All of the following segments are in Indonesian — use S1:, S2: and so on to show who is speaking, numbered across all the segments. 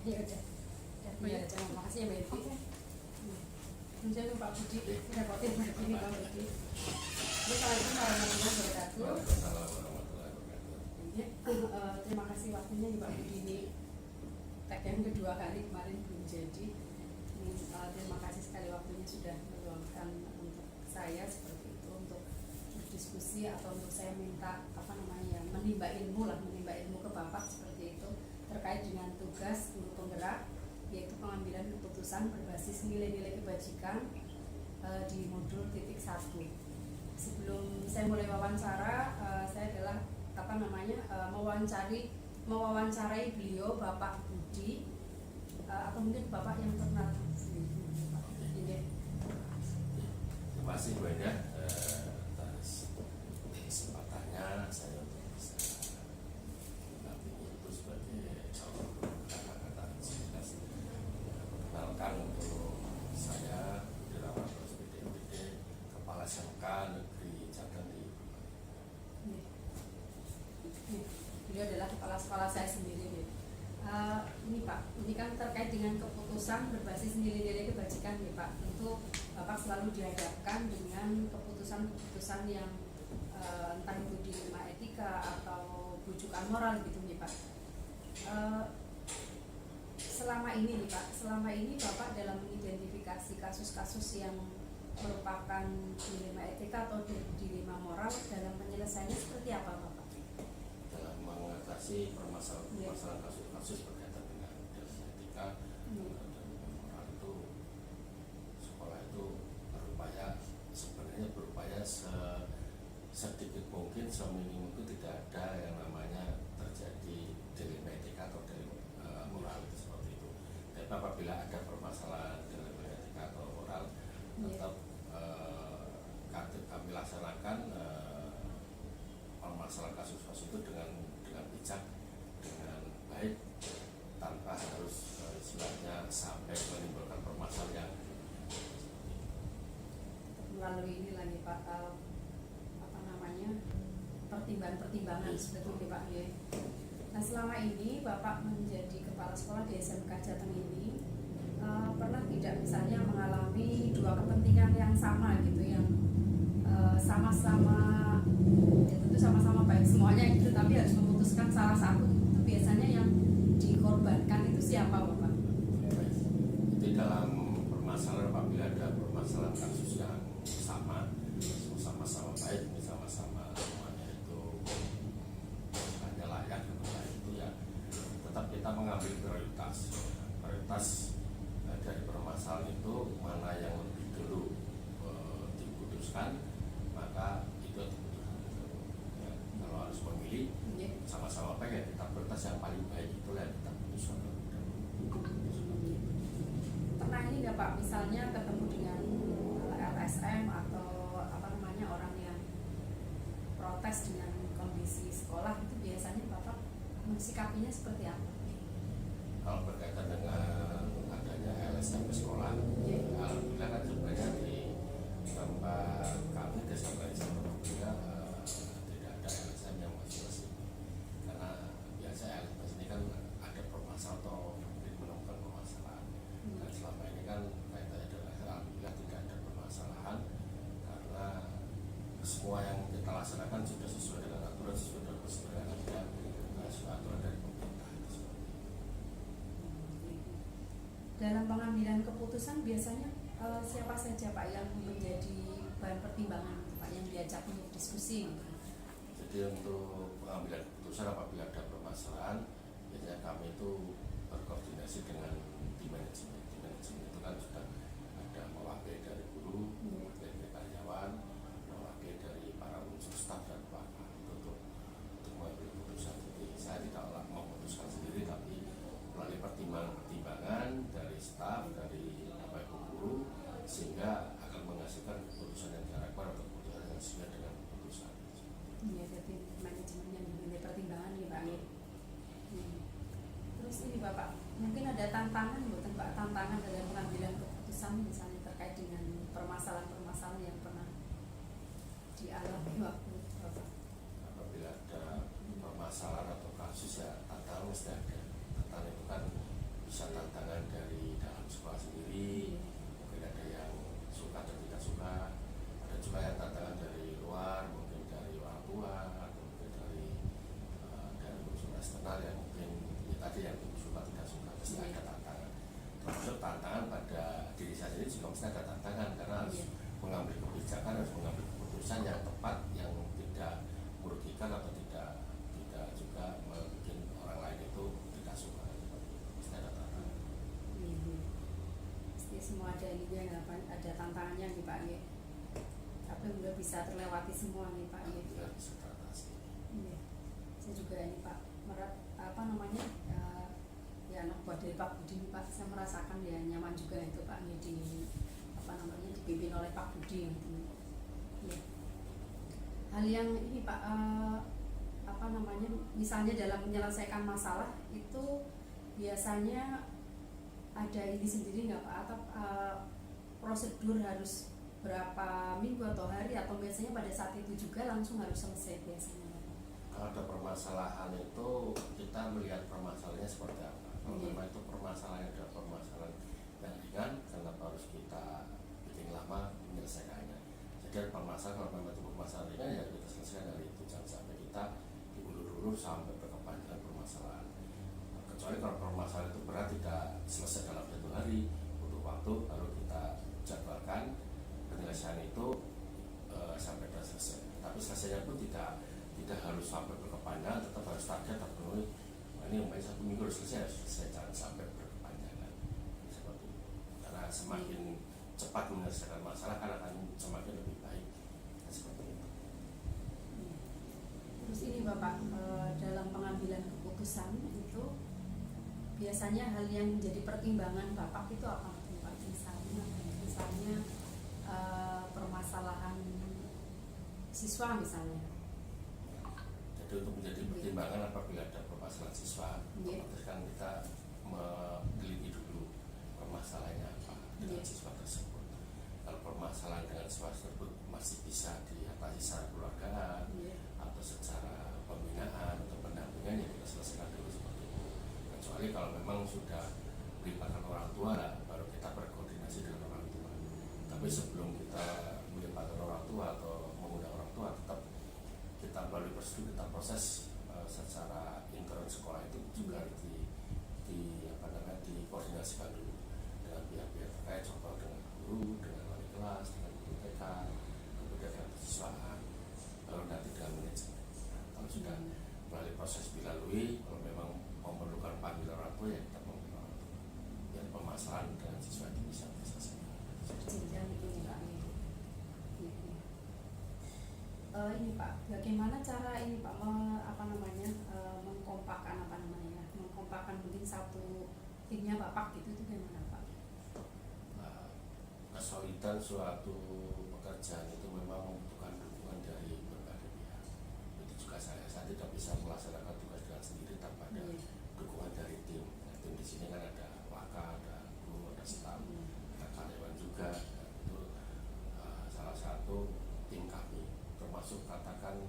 S1: Ya udah. Ya, terima kasih ya Mbak Evi. Mungkin Pak Budi repotin begini Pak Budi. Assalamualaikum warahmatullahi wabarakatuh. Ya, terima kasih waktunya Pak Budi ini. Tag yang kedua kali kemarin belum jadi. Terima kasih sekali waktunya sudah meluangkan untuk saya seperti itu untuk berdiskusi atau untuk saya minta menimba ilmu ke Bapak seperti itu terkait dengan tugas guru penggerak yaitu pengambilan keputusan berbasis nilai-nilai kebajikan di modul titik 1. Sebelum saya mulai wawancara, saya adalah mewawancarai beliau Bapak Budi atau mungkin Bapak yang kenal.
S2: Terima kasih Bu Enda atas kesempatannya saya untuk bisa mendampingi itu sebagai calon kata-kata inspirasi. Perkenalkan untuk saya Dirawat PDMPD Kepala SMK Negeri Jateng.
S1: Beliau adalah kepala sekolah saya sendiri. Ini Pak, ini kan terkait dengan keputusan berbasis nilai-nilai kebajikan nih Pak. Tentu Bapak selalu dihadapkan dengan keputusan-keputusan yang entah itu dilema etika atau bujukan moral gitu nih Pak. Selama ini Bapak dalam mengidentifikasi kasus-kasus yang merupakan dilema etika atau dilema moral dalam penyelesaiannya seperti apa Bapak?
S2: Dalam mengatasi permasalahan kasus-kasus berkaitan dengan dilema etika dan moral itu, sekolah itu berupaya sedikit mungkin, seminim itu tidak ada yang namanya terjadi dilema etika atau dilema moral seperti itu. Tapi apabila ada permasalahan dilema etika atau moral, tetap kami laksanakan permasalahan kasus-kasus itu dengan bijak, dengan baik, tanpa harus istilahnya sampai menimbulkan permasalahan
S1: melalui ini lagi Pak, pertimbangan seperti itu Pak ya. Nah selama ini Bapak menjadi kepala sekolah di SMK Jateng ini pernah tidak misalnya mengalami dua kepentingan yang sama gitu, yang sama-sama ya tentu sama-sama baik semuanya gitu, tapi harus memutuskan salah satu, itu biasanya yang dikorbankan itu siapa Bapak?
S2: Itu dalam permasalahan, apabila ada permasalahan kasus yang sama-sama baik, sama-sama semuanya itu hanya layak untuk itu ya, tetap kita mengambil prioritas dari permasalahan itu mana yang lebih dulu diputuskan, maka itu diputuskan ya. Kalau harus memilih sama-sama baik ya, kita prioritas yang paling baik itulah yang kita putuskan.
S1: Pernah ini nggak Pak, misalnya ketemu dengan LSM atau orang yang protes dengan kondisi sekolah, itu biasanya Bapak mensikapinya seperti apa?
S2: Kalau berkaitan dengan adanya LSM di sekolah, alhamdulillah kan sebenarnya di tempat kami desa Barisan juga tidak ada LSM yang masuk ke sini, karena biasa LSM ini kan ada permasalahan atau menemukan permasalahan, dan selama ini kan kaitannya dengan alhamdulillah tidak ada permasalahan, karena semua yang kita laksanakan sudah sesuai dengan aturan, sesuai dengan prosedur yang ada, sesuai aturan dari pemerintah.
S1: Dalam pengambilan keputusan biasanya siapa saja Pak yang menjadi bahan pertimbangan Pak, yang diajak untuk diskusi?
S2: Jadi untuk pengambilan keputusan apabila ada permasalahan, biasanya kami itu berkoordinasi dengan tim manajemen. Tim manajemen itu kan sudah ada mewakili dari guru, mewakili dari karyawan, mewakili dari para unsur staf dan bapak untuk mengambil keputusan. Jadi saya tidak memutuskan sendiri, tapi melalui pertimbangan dari staf, dari bapak ibu guru, sehingga akan menghasilkan keputusan yang diharapkan atau keputusan yang sesuai dengan keputusan.
S1: Ya, jadi manajemen yang dinilai pertimbangan nih Pak. Terus ini Bapak, mungkin ada tantangan Pak, tantangan dalam pengambilan keputusan misalnya terkait dengan permasalahan-permasalahan yang pernah dialami waktu Bapak?
S2: Apabila ada permasalahan atau kasus ya tantangan mesti ada. Tantangan itu kan bisa termasuk tantangan pada diri saya sendiri juga mesti ada tantangan karena harus
S1: Iya.
S2: mengambil kebijakan, harus mengambil keputusan yang tepat yang tidak merugikan atau tidak juga membuat orang lain itu tidak suka. Mesti ada tantangan.
S1: Iya. Pasti semua ada ininya ya, Pak. Ada tantangannya nih Pak ya. Tapi udah bisa terlewati semua nih Pak ya.
S2: Alhamdulillah bisa teratasi.
S1: Iya. Saya juga ini Pak ya anak buat dari Pak Budi Pak, saya merasakan ya nyaman juga itu Pak ya, dipimpin oleh Pak Budi gitu. Ya. Hal yang ini Pak misalnya dalam menyelesaikan masalah itu biasanya ada ini sendiri nggak Pak, atau prosedur harus berapa minggu atau hari, atau biasanya pada saat itu juga langsung harus selesai biasanya?
S2: Kalau ada permasalahan itu kita melihat permasalahannya seperti apa. Kalau memang itu permasalahan ada permasalahan yang ringan, kenapa harus kita bikin lama menyelesaikannya? Jadi ada permasalahan, kalau memang itu permasalahan ringan ya kita selesaikan dari itu, jangan sampai kita diulur-ulur sampai berkepanjangan permasalahan. Kecuali kalau permasalahan itu berat tidak selesai dalam 1 hari, butuh waktu, lalu kita jadwalkan penyelesaian itu sampai selesai. Tapi selesainya pun tidak harus sampai berkepanjangan, tetap harus target terpenuhi. Ini umpamanya 1 minggu harus selesai, jangan sampai berkepanjangan seperti itu. Karena semakin cepat menyelesaikan masalah kan akan semakin lebih baik, seperti itu.
S1: Terus ini Bapak, dalam pengambilan keputusan itu biasanya hal yang menjadi pertimbangan Bapak itu apa Pak? Misalnya permasalahan siswa misalnya.
S2: Jadi untuk menjadi pertimbangan apabila ada permasalahan siswa, otomatis kan kita meneliti dulu permasalahannya apa dengan siswa tersebut. Kalau permasalahan dengan siswa tersebut masih bisa diatasi secara keluargaan atau secara pembinaan atau pendampingan, ya kita selesaikan dulu seperti itu. Kecuali kalau memang sudah melibatkan orang tua lah, baru kita berkoordinasi dengan orang tua. Tapi sebelum kita melibatkan orang tua atau mengundang orang tua, tetap kita melalui prosedur, kita proses secara intern sekolah itu juga harus dikoordinasikan dulu dengan pihak-pihak terkait, contoh dengan guru, dengan wali kelas, dengan guru TK, kemudian dengan siswaan, baru nanti dengan manajemen. Kalau sudah melalui proses dilalui, kalau memang memerlukan panggilan orang tua, ya kita memanggil orang tua. Biar permasalahan dengan siswa itu bisa diselesaikan.
S1: Ini Pak, bagaimana cara ini Pak mengkompakkan mungkin satu timnya Bapak gitu, itu gimana Pak?
S2: Nah, kesulitan suatu pekerjaan itu memang membutuhkan dukungan dari berbagai pihak. Itu juga saya tidak bisa melaksanakan tugas dengan sendiri tanpa ada dukungan dari tim. Nah, tim di sini kan ada waka, ada guru, ada staf, ada karyawan juga. Nah, itu salah satu tim kami. Termasuk katakan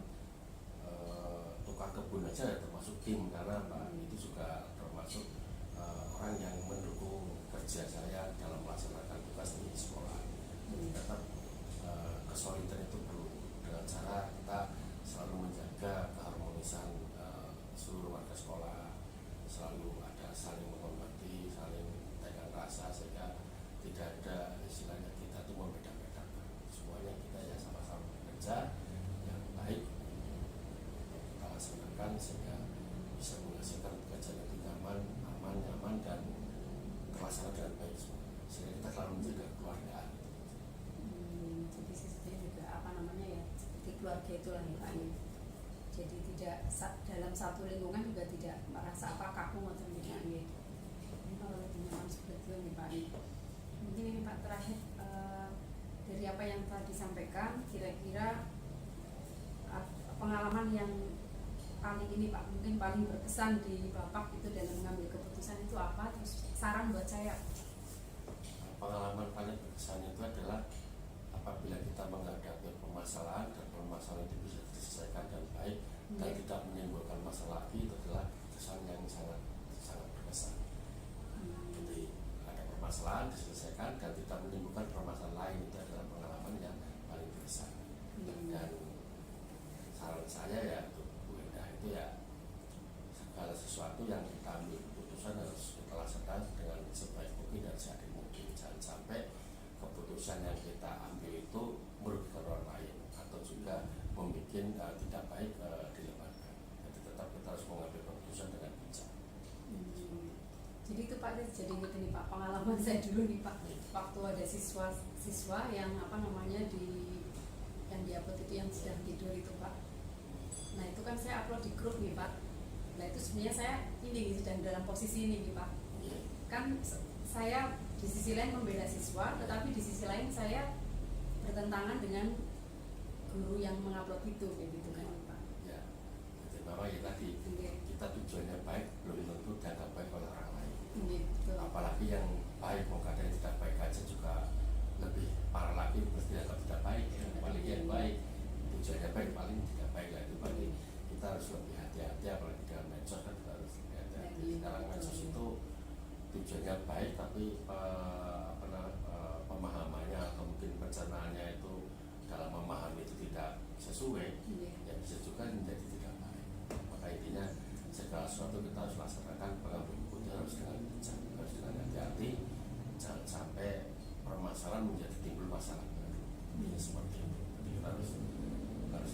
S2: tukang kebun aja ya termasuk tim, karena Pak itu juga termasuk orang yang mendukung kerja saya dalam melaksanakan tugas di sekolah. Jadi tetap kesulitan itu perlu, dengan cara kita selalu menjaga keharmonisan seluruh warga sekolah, selalu ada saling menghormati, saling tegang rasa, sehingga tidak ada istilahnya kita tuh membeda-bedakan. Semuanya kita ya sama-sama bekerja yang baik, kita laksanakan sehingga bisa menghasilkan pekerjaan itu nyaman, aman, nyaman, dan terlaksana dengan baik semua. Sehingga kita selalu menjaga keluargaan.
S1: Jadi sistemnya juga seperti keluarga itulah ya Pak ya. Jadi tidak dalam satu lingkungan juga tidak merasa kaku atau tidak ya. Ini kalau lebih nyaman seperti itu nih Pak. Mungkin ini Pak terakhir, dari apa yang telah disampaikan, kira-kira pengalaman yang paling ini Pak, mungkin paling berkesan di Bapak itu dalam mengambil keputusan itu apa? Terus saran buat saya.
S2: Pengalaman paling berkesan itu adalah apabila kita menghadapi permasalahan dan permasalahan itu bisa diselesaikan dengan baik dan tidak menimbulkan masalah lagi, itu adalah kesan yang sangat berkesan. Jadi ada permasalahan diselesaikan dan tidak menimbulkan permasalahan lain, itu adalah pengalaman yang paling berkesan. Dan saran saya ya untuk Bu Endah itu ya, segala sesuatu yang kita ambil keputusan harus kita laksanakan dengan sebaik mungkin dan seadil mungkin. Jangan sampai keputusan yang kita ambil itu merugikan orang lain atau juga membuat tidak baik di lembaga. Jadi tetap kita harus mengambil keputusan dengan bijak.
S1: Jadi itu Pak, jadi gitu nih Pak, pengalaman saya dulu nih Pak, waktu ada siswa yang yang diupload itu yang sedang tidur itu Pak. Nah itu kan saya upload di grup nih Pak. Nah itu sebenarnya saya ini sedang dalam posisi ini nih Pak. Kan saya di sisi lain membela siswa, tetapi di sisi lain saya bertentangan dengan guru yang mengupload itu, kayak gitu kan Pak.
S2: Ya, jadi memang ya tadi kita tujuannya baik, belum tentu dianggap baik oleh orang lain.
S1: Gitu.
S2: Apalagi yang baik, mau kadang tidak baik aja juga lebih parah lagi, mesti dianggap tidak baik. Apalagi yang baik, tujuannya baik, paling tidak baik lah itu. Paling kita harus lebih hati-hati, apalagi dengan medsos kan kita harus lebih hati-hati. Sekarang medsos itu tujuannya baik, tapi pemahamannya atau mungkin pencernaannya itu dalam memahami itu tidak sesuai, ya bisa juga menjadi tidak baik. Maka intinya segala sesuatu kita harus laksanakan pengambil hukumnya harus dengan bijak, harus dengan hati-hati, jangan sampai permasalahan menjadi timbul masalah baru. Ini seperti itu. Jadi kita harus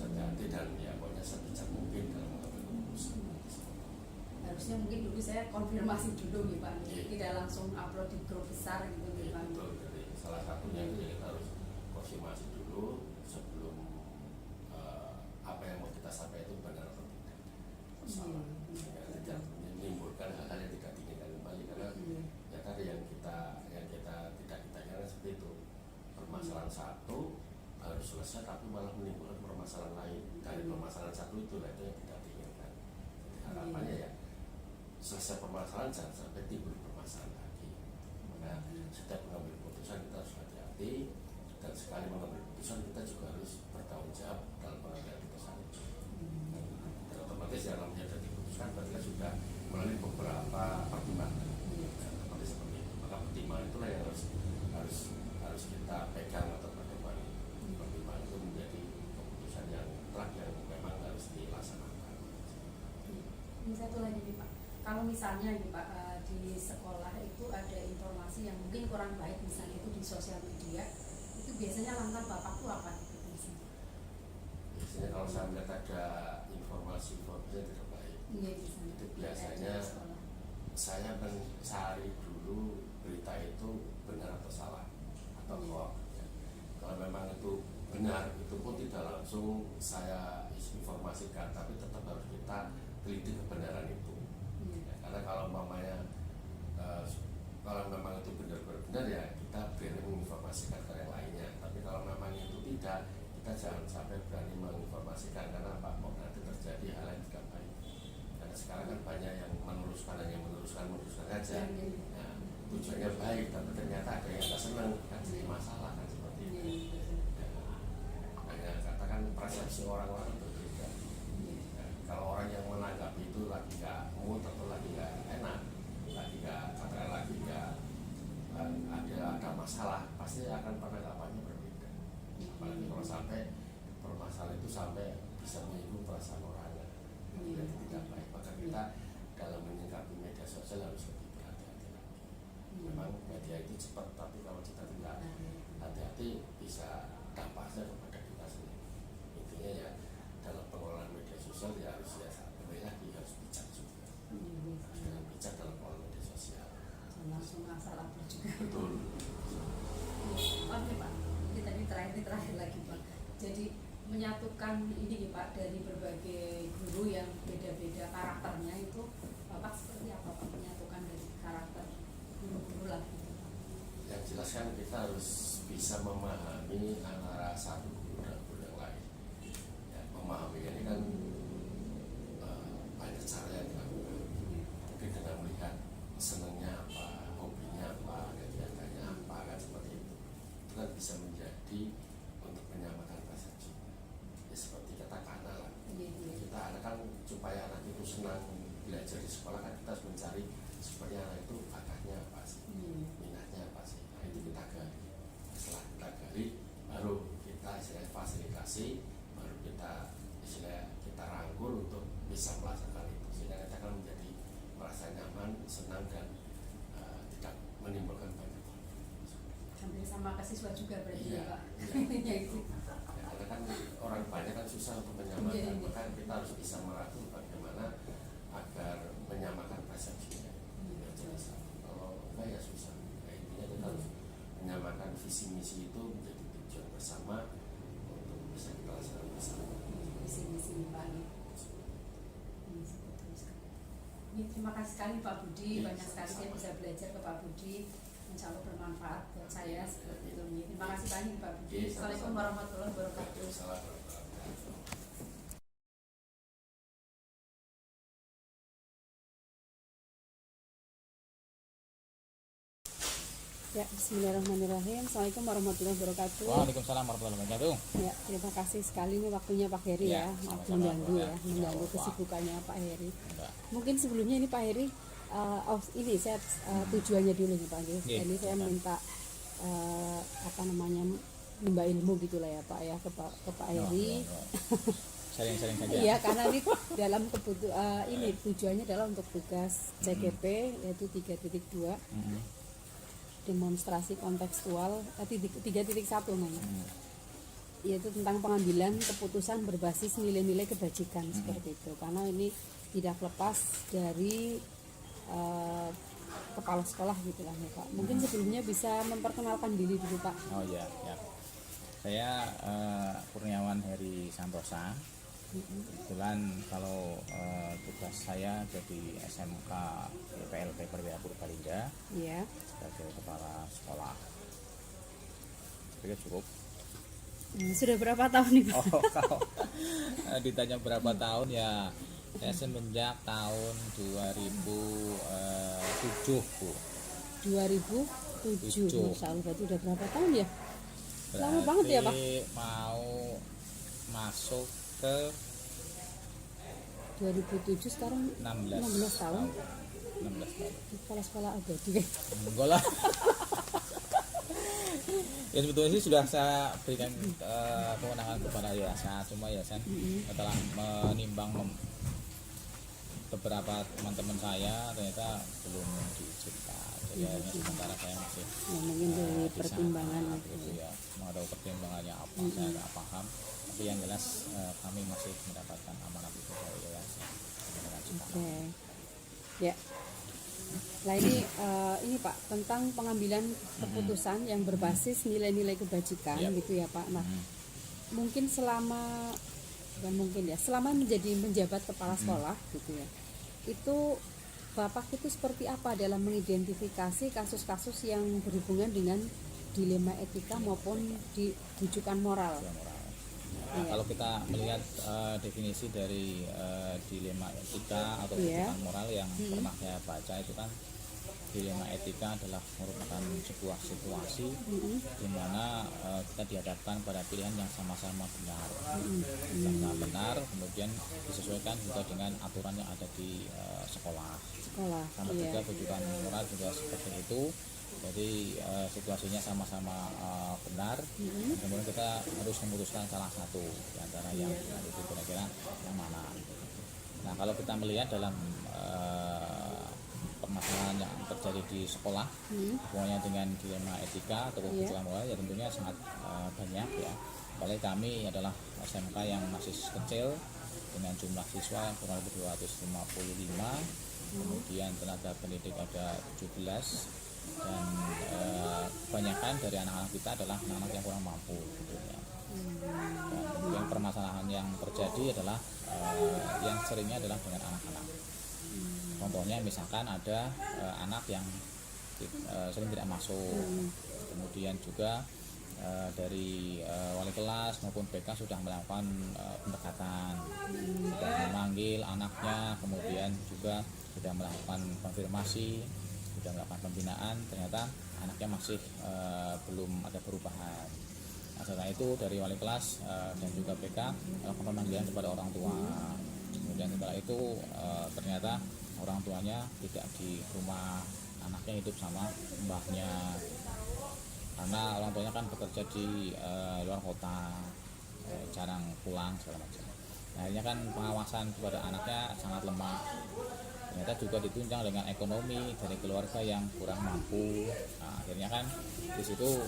S2: hati-hati dan ya pokoknya sebijak mungkin dalam mengambil keputusan.
S1: Harusnya mungkin dulu saya konfirmasi dulu nih Pak, tidak langsung upload di grup besar gitu nih Pak.
S2: Betul, jadi salah satunya itu ya kita harus konfirmasi dulu sebelum apa yang mau kita sampaikan itu benar atau tidak. Masalah tidak menimbulkan hal-hal yang tidak diinginkan kembali, karena ya tadi yang kita tidak kita inginkan seperti itu, permasalahan satu harus selesai tapi malah menimbulkan permasalahan lain dari permasalahan satu itu, itu yang tidak diinginkan. Jadi harapannya ya selesai permasalahan, jangan sampai timbul permasalahan lagi. Maka setiap mengambil keputusan kita harus hati-hati, dan sekali mengambil keputusan kita juga harus bertanggung jawab dalam pengambilan keputusan itu. Dan otomatis yang namanya dari keputusan berarti sudah melalui beberapa pertimbangan. Otomatis seperti itu. Maka pertimbangan itulah yang harus kita pegang atau pertimbangan. Pertimbangan itu menjadi keputusan yang telah yang memang harus dilaksanakan.
S1: Ini satu lagi nih Pak. Kalau misalnya nih Pak, di sekolah itu ada informasi yang mungkin kurang baik, misalnya itu di sosial media, itu biasanya langkah Bapak itu apa?
S2: Biasanya kalau saya melihat ada informasi yang tidak baik, itu biasanya saya mencari dulu berita itu benar atau salah atau hoax. Ya. Kalau memang itu benar, itu pun tidak langsung saya informasikan, tapi tetap harus kita teliti kebenaran itu. Karena kalau mamanya kalau memang itu benar-benar ya kita berani menginformasikan ke yang lainnya. Tapi kalau memang itu tidak, kita jangan sampai berani menginformasikan, karena apa? Mau nanti terjadi hal yang tidak baik. Karena sekarang kan banyak yang meneruskan aja. Nah, tujuannya baik, tapi ternyata ada yang nggak senang, kan jadi masalah kan seperti itu. Hanya katakan persepsi orang-orang berbeda. Kalau orang yang menanggapi itu lagi nggak mood atau lagi nggak enak, lagi nggak katakan lagi nggak ada masalah, pasti akan penanggapannya berbeda. Apalagi kalau sampai permasalahan itu sampai bisa menyinggung perasaan orang, jadi tidak baik. Maka kita dalam menyikapi media sosial harus lebih berhati-hati lagi. Memang media itu cepat, tapi kalau kita tidak hati-hati bisa dampaknya kepada kita sendiri. Intinya ya dalam pengelolaan media sosial ya harus harus bijak juga, harus dengan bijak dalam pengelolaan media sosial.
S1: Langsung asal upload juga.
S2: Betul.
S1: Oke Pak, ini tadi terakhir lagi Pak. Jadi menyatukan ini Pak dari berbagai guru yang beda-beda karakternya itu, Bapak seperti apa Pak menyatukan dari karakter guru-guru lah gitu Pak?
S2: Yang jelas kan kita harus bisa memahami antara satu guru dan guru yang lain. Ya, memahami ini kan banyak cara yang dilakukan. Mungkin dengan melihat senangnya apa, hobinya apa, kegiatannya apa, kan seperti itu. Itu kan bisa menjadi untuk menyamakan persepsi. Ya seperti kata-kata lah. Kita anak kan supaya anak itu senang belajar di sekolah kan kita harus mencari sebenarnya anak itu bakatnya apa sih, minatnya apa sih. Nah itu kita gali. Setelah kita gali, baru kita istilahnya fasilitasi, baru kita rangkul untuk bisa melaksanakan itu, sehingga kita akan menjadi merasa nyaman, senang dan tidak menimbulkan banyak
S1: hampir sama ke siswa juga berarti
S2: Iya,
S1: ya Pak.
S2: iya.
S1: Ya itu.
S2: Ya, karena kan orang banyak kan susah untuk
S1: Iya,
S2: menyamakan,
S1: iya.
S2: maka kita harus bisa mengatur bagaimana agar menyamakan persepsinya. Ya, jelas. Kalau enggak ya susah. Nah, intinya kita harus menyamakan visi misi itu menjadi tujuan bersama untuk bisa kita laksanakan bersama.
S1: Misi Pak ini. Betul sekali. Ini terima kasih sekali Pak Budi,
S2: Ya,
S1: banyak sekali saya bisa belajar ke Pak Budi. Insya Allah bermanfaat buat saya seperti itu. Terima kasih banyak Pak Budi.
S2: Ya,
S1: Assalamualaikum
S2: sama-sama.
S1: warahmatullahi wabarakatuh.
S2: Waalaikumsalam.
S1: Ya, bismillahirrahmanirrahim. Assalamualaikum warahmatullahi wabarakatuh.
S3: Waalaikumsalam warahmatullahi wabarakatuh.
S1: Ya, terima kasih sekali nih waktunya Pak Heri
S3: Ya,
S1: ya. Maaf
S3: sama-sama,
S1: mengganggu
S3: Pak.
S1: ya, mengganggu
S3: Wah.
S1: kesibukannya Pak Heri.
S3: Enggak.
S1: Mungkin sebelumnya ini Pak Heri, ini saya tujuannya dulu nih Pak Heri.
S3: Iya,
S1: Ini saya
S3: silakan.
S1: minta apa namanya nimba ilmu gitulah ya Pak ya ke Pak Heri.
S3: Sering-sering saja.
S1: Iya, karena ini dalam ini tujuannya adalah untuk tugas CGP yaitu 3.2
S3: Mhm.
S1: demonstrasi kontekstual 3.1 namanya.
S3: Hmm.
S1: Yaitu tentang pengambilan keputusan berbasis nilai-nilai kebajikan seperti itu. Karena ini tidak lepas dari kepala sekolah gitulah ya Pak. Mungkin sebelumnya bisa memperkenalkan diri dulu Pak.
S3: Oh iya, ya. Saya Kurniawan Heri Santosa. Kebetulan kalau tugas saya jadi SMK PLP Perwira Purbalingga
S1: Iya.
S3: sebagai kepala sekolah. Saya cukup.
S1: Sudah berapa tahun nih Pak?
S3: Oh, kalau ditanya berapa tahun ya, saya semenjak tahun 2007 Bu.
S1: 2007.
S3: Tujuh.
S1: Masya Allah, berarti udah berapa tahun ya? Lama
S3: Berarti
S1: banget ya Pak?
S3: mau masuk ke
S1: 2007 sekarang 16 tahun.
S3: 16 tahun.
S1: Kepala sekolah abadi.
S3: Enggak lah. Ya sebetulnya sih sudah saya berikan kewenangan kepada yayasan, cuma yayasan setelah menimbang beberapa teman-teman saya ternyata belum diizinkan. Jadi akhirnya sementara saya masih
S1: Ya, mungkin dari
S3: di sana,
S1: pertimbangan
S3: gitu ya. Mau tahu pertimbangannya apa saya nggak paham. Tapi yang jelas kami masih mendapatkan amanat itu dari yayasan. Dengan suka.
S1: Oke. Ya. Nah ini Pak tentang pengambilan keputusan yang berbasis nilai-nilai kebajikan
S3: Yap.
S1: gitu ya Pak. Nah, mungkin selama menjadi menjabat kepala sekolah gitu ya. Itu Bapak itu seperti apa dalam mengidentifikasi kasus-kasus yang berhubungan dengan dilema etika maupun di rujukan moral.
S3: Ya, moral. Nah,
S1: Iya.
S3: kalau kita melihat definisi dari dilema etika atau
S1: Iya.
S3: kebutuhan moral yang pernah saya baca itu kan dilema etika adalah merupakan sebuah situasi di mana kita dihadapkan pada pilihan yang sama-sama benar, sama benar, kemudian disesuaikan juga dengan aturan yang ada di sekolah. Sama
S1: Iya.
S3: juga kebutuhan moral juga seperti itu. Jadi situasinya sama-sama benar, kemudian kita harus memutuskan salah satu di antara yang itu kira-kira yang mana. Nah kalau kita melihat dalam permasalahan yang terjadi di sekolah, hubungannya dengan dilema etika atau kebutuhan moral ya tentunya sangat banyak ya. Apalagi kami adalah SMK yang masih kecil dengan jumlah siswa kurang lebih 255, kemudian tenaga pendidik ada 17 dan kebanyakan dari anak-anak kita adalah anak-anak yang kurang mampu gitu ya. Dan kemudian permasalahan yang terjadi adalah yang seringnya adalah dengan anak-anak. Contohnya misalkan ada anak yang sering tidak masuk, kemudian juga dari wali kelas maupun BK sudah melakukan pendekatan, sudah memanggil anaknya, kemudian juga sudah melakukan konfirmasi, sudah melakukan pembinaan, ternyata anaknya masih belum ada perubahan. Nah, setelah itu dari wali kelas dan juga BK melakukan pemanggilan kepada orang tua. Kemudian setelah itu ternyata orang tuanya tidak di rumah, anaknya hidup sama mbahnya. Karena orang tuanya kan bekerja di luar kota, jarang pulang segala macam. Nah, akhirnya kan pengawasan kepada anaknya sangat lemah. ternyata juga ditunjang dengan ekonomi dari keluarga yang kurang mampu. Nah, akhirnya kan di situ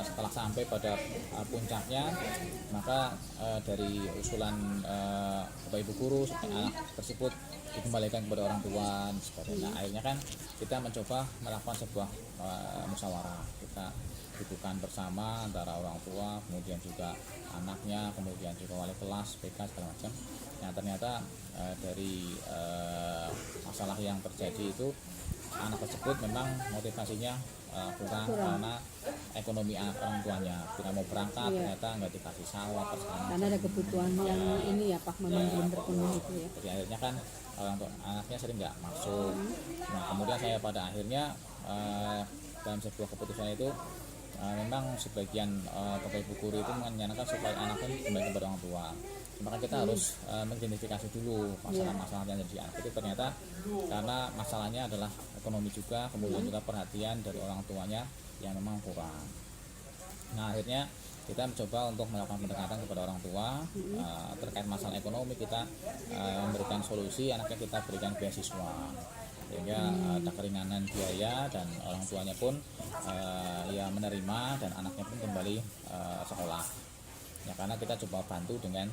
S3: setelah sampai pada puncaknya, maka dari usulan Bapak Ibu guru anak tersebut dikembalikan kepada orang tua dan sebagainya. Akhirnya kan kita mencoba melakukan sebuah musyawarah, kita dudukan bersama antara orang tua, kemudian juga anaknya, kemudian juga wali kelas, BK segala macam. Nah, ternyata dari masalah yang terjadi itu, anak tersebut memang motivasinya kurang karena ekonomi orang tuanya. Tidak mau berangkat, ternyata nggak dikasih sawah
S1: karena ada kebutuhan yang ini ya Pak, memang belum terpenuhi itu ya.
S3: Jadi akhirnya kan orang tua anaknya sering nggak masuk. Nah, kemudian saya pada akhirnya dalam sebuah keputusan itu memang sebagian Bapak Ibu guru itu menyarankan supaya anaknya kembali kepada orang tua. Maka kita harus mengidentifikasi dulu masalah-masalah yang ada di anak itu. Ternyata karena masalahnya adalah ekonomi juga, kemudian juga perhatian dari orang tuanya yang memang kurang. Nah, akhirnya kita mencoba untuk melakukan pendekatan kepada orang tua terkait masalah ekonomi. Kita memberikan solusi, anaknya kita berikan beasiswa sehingga ada keringanan biaya dan orang tuanya pun ya menerima dan anaknya pun kembali sekolah. Ya, karena kita coba bantu dengan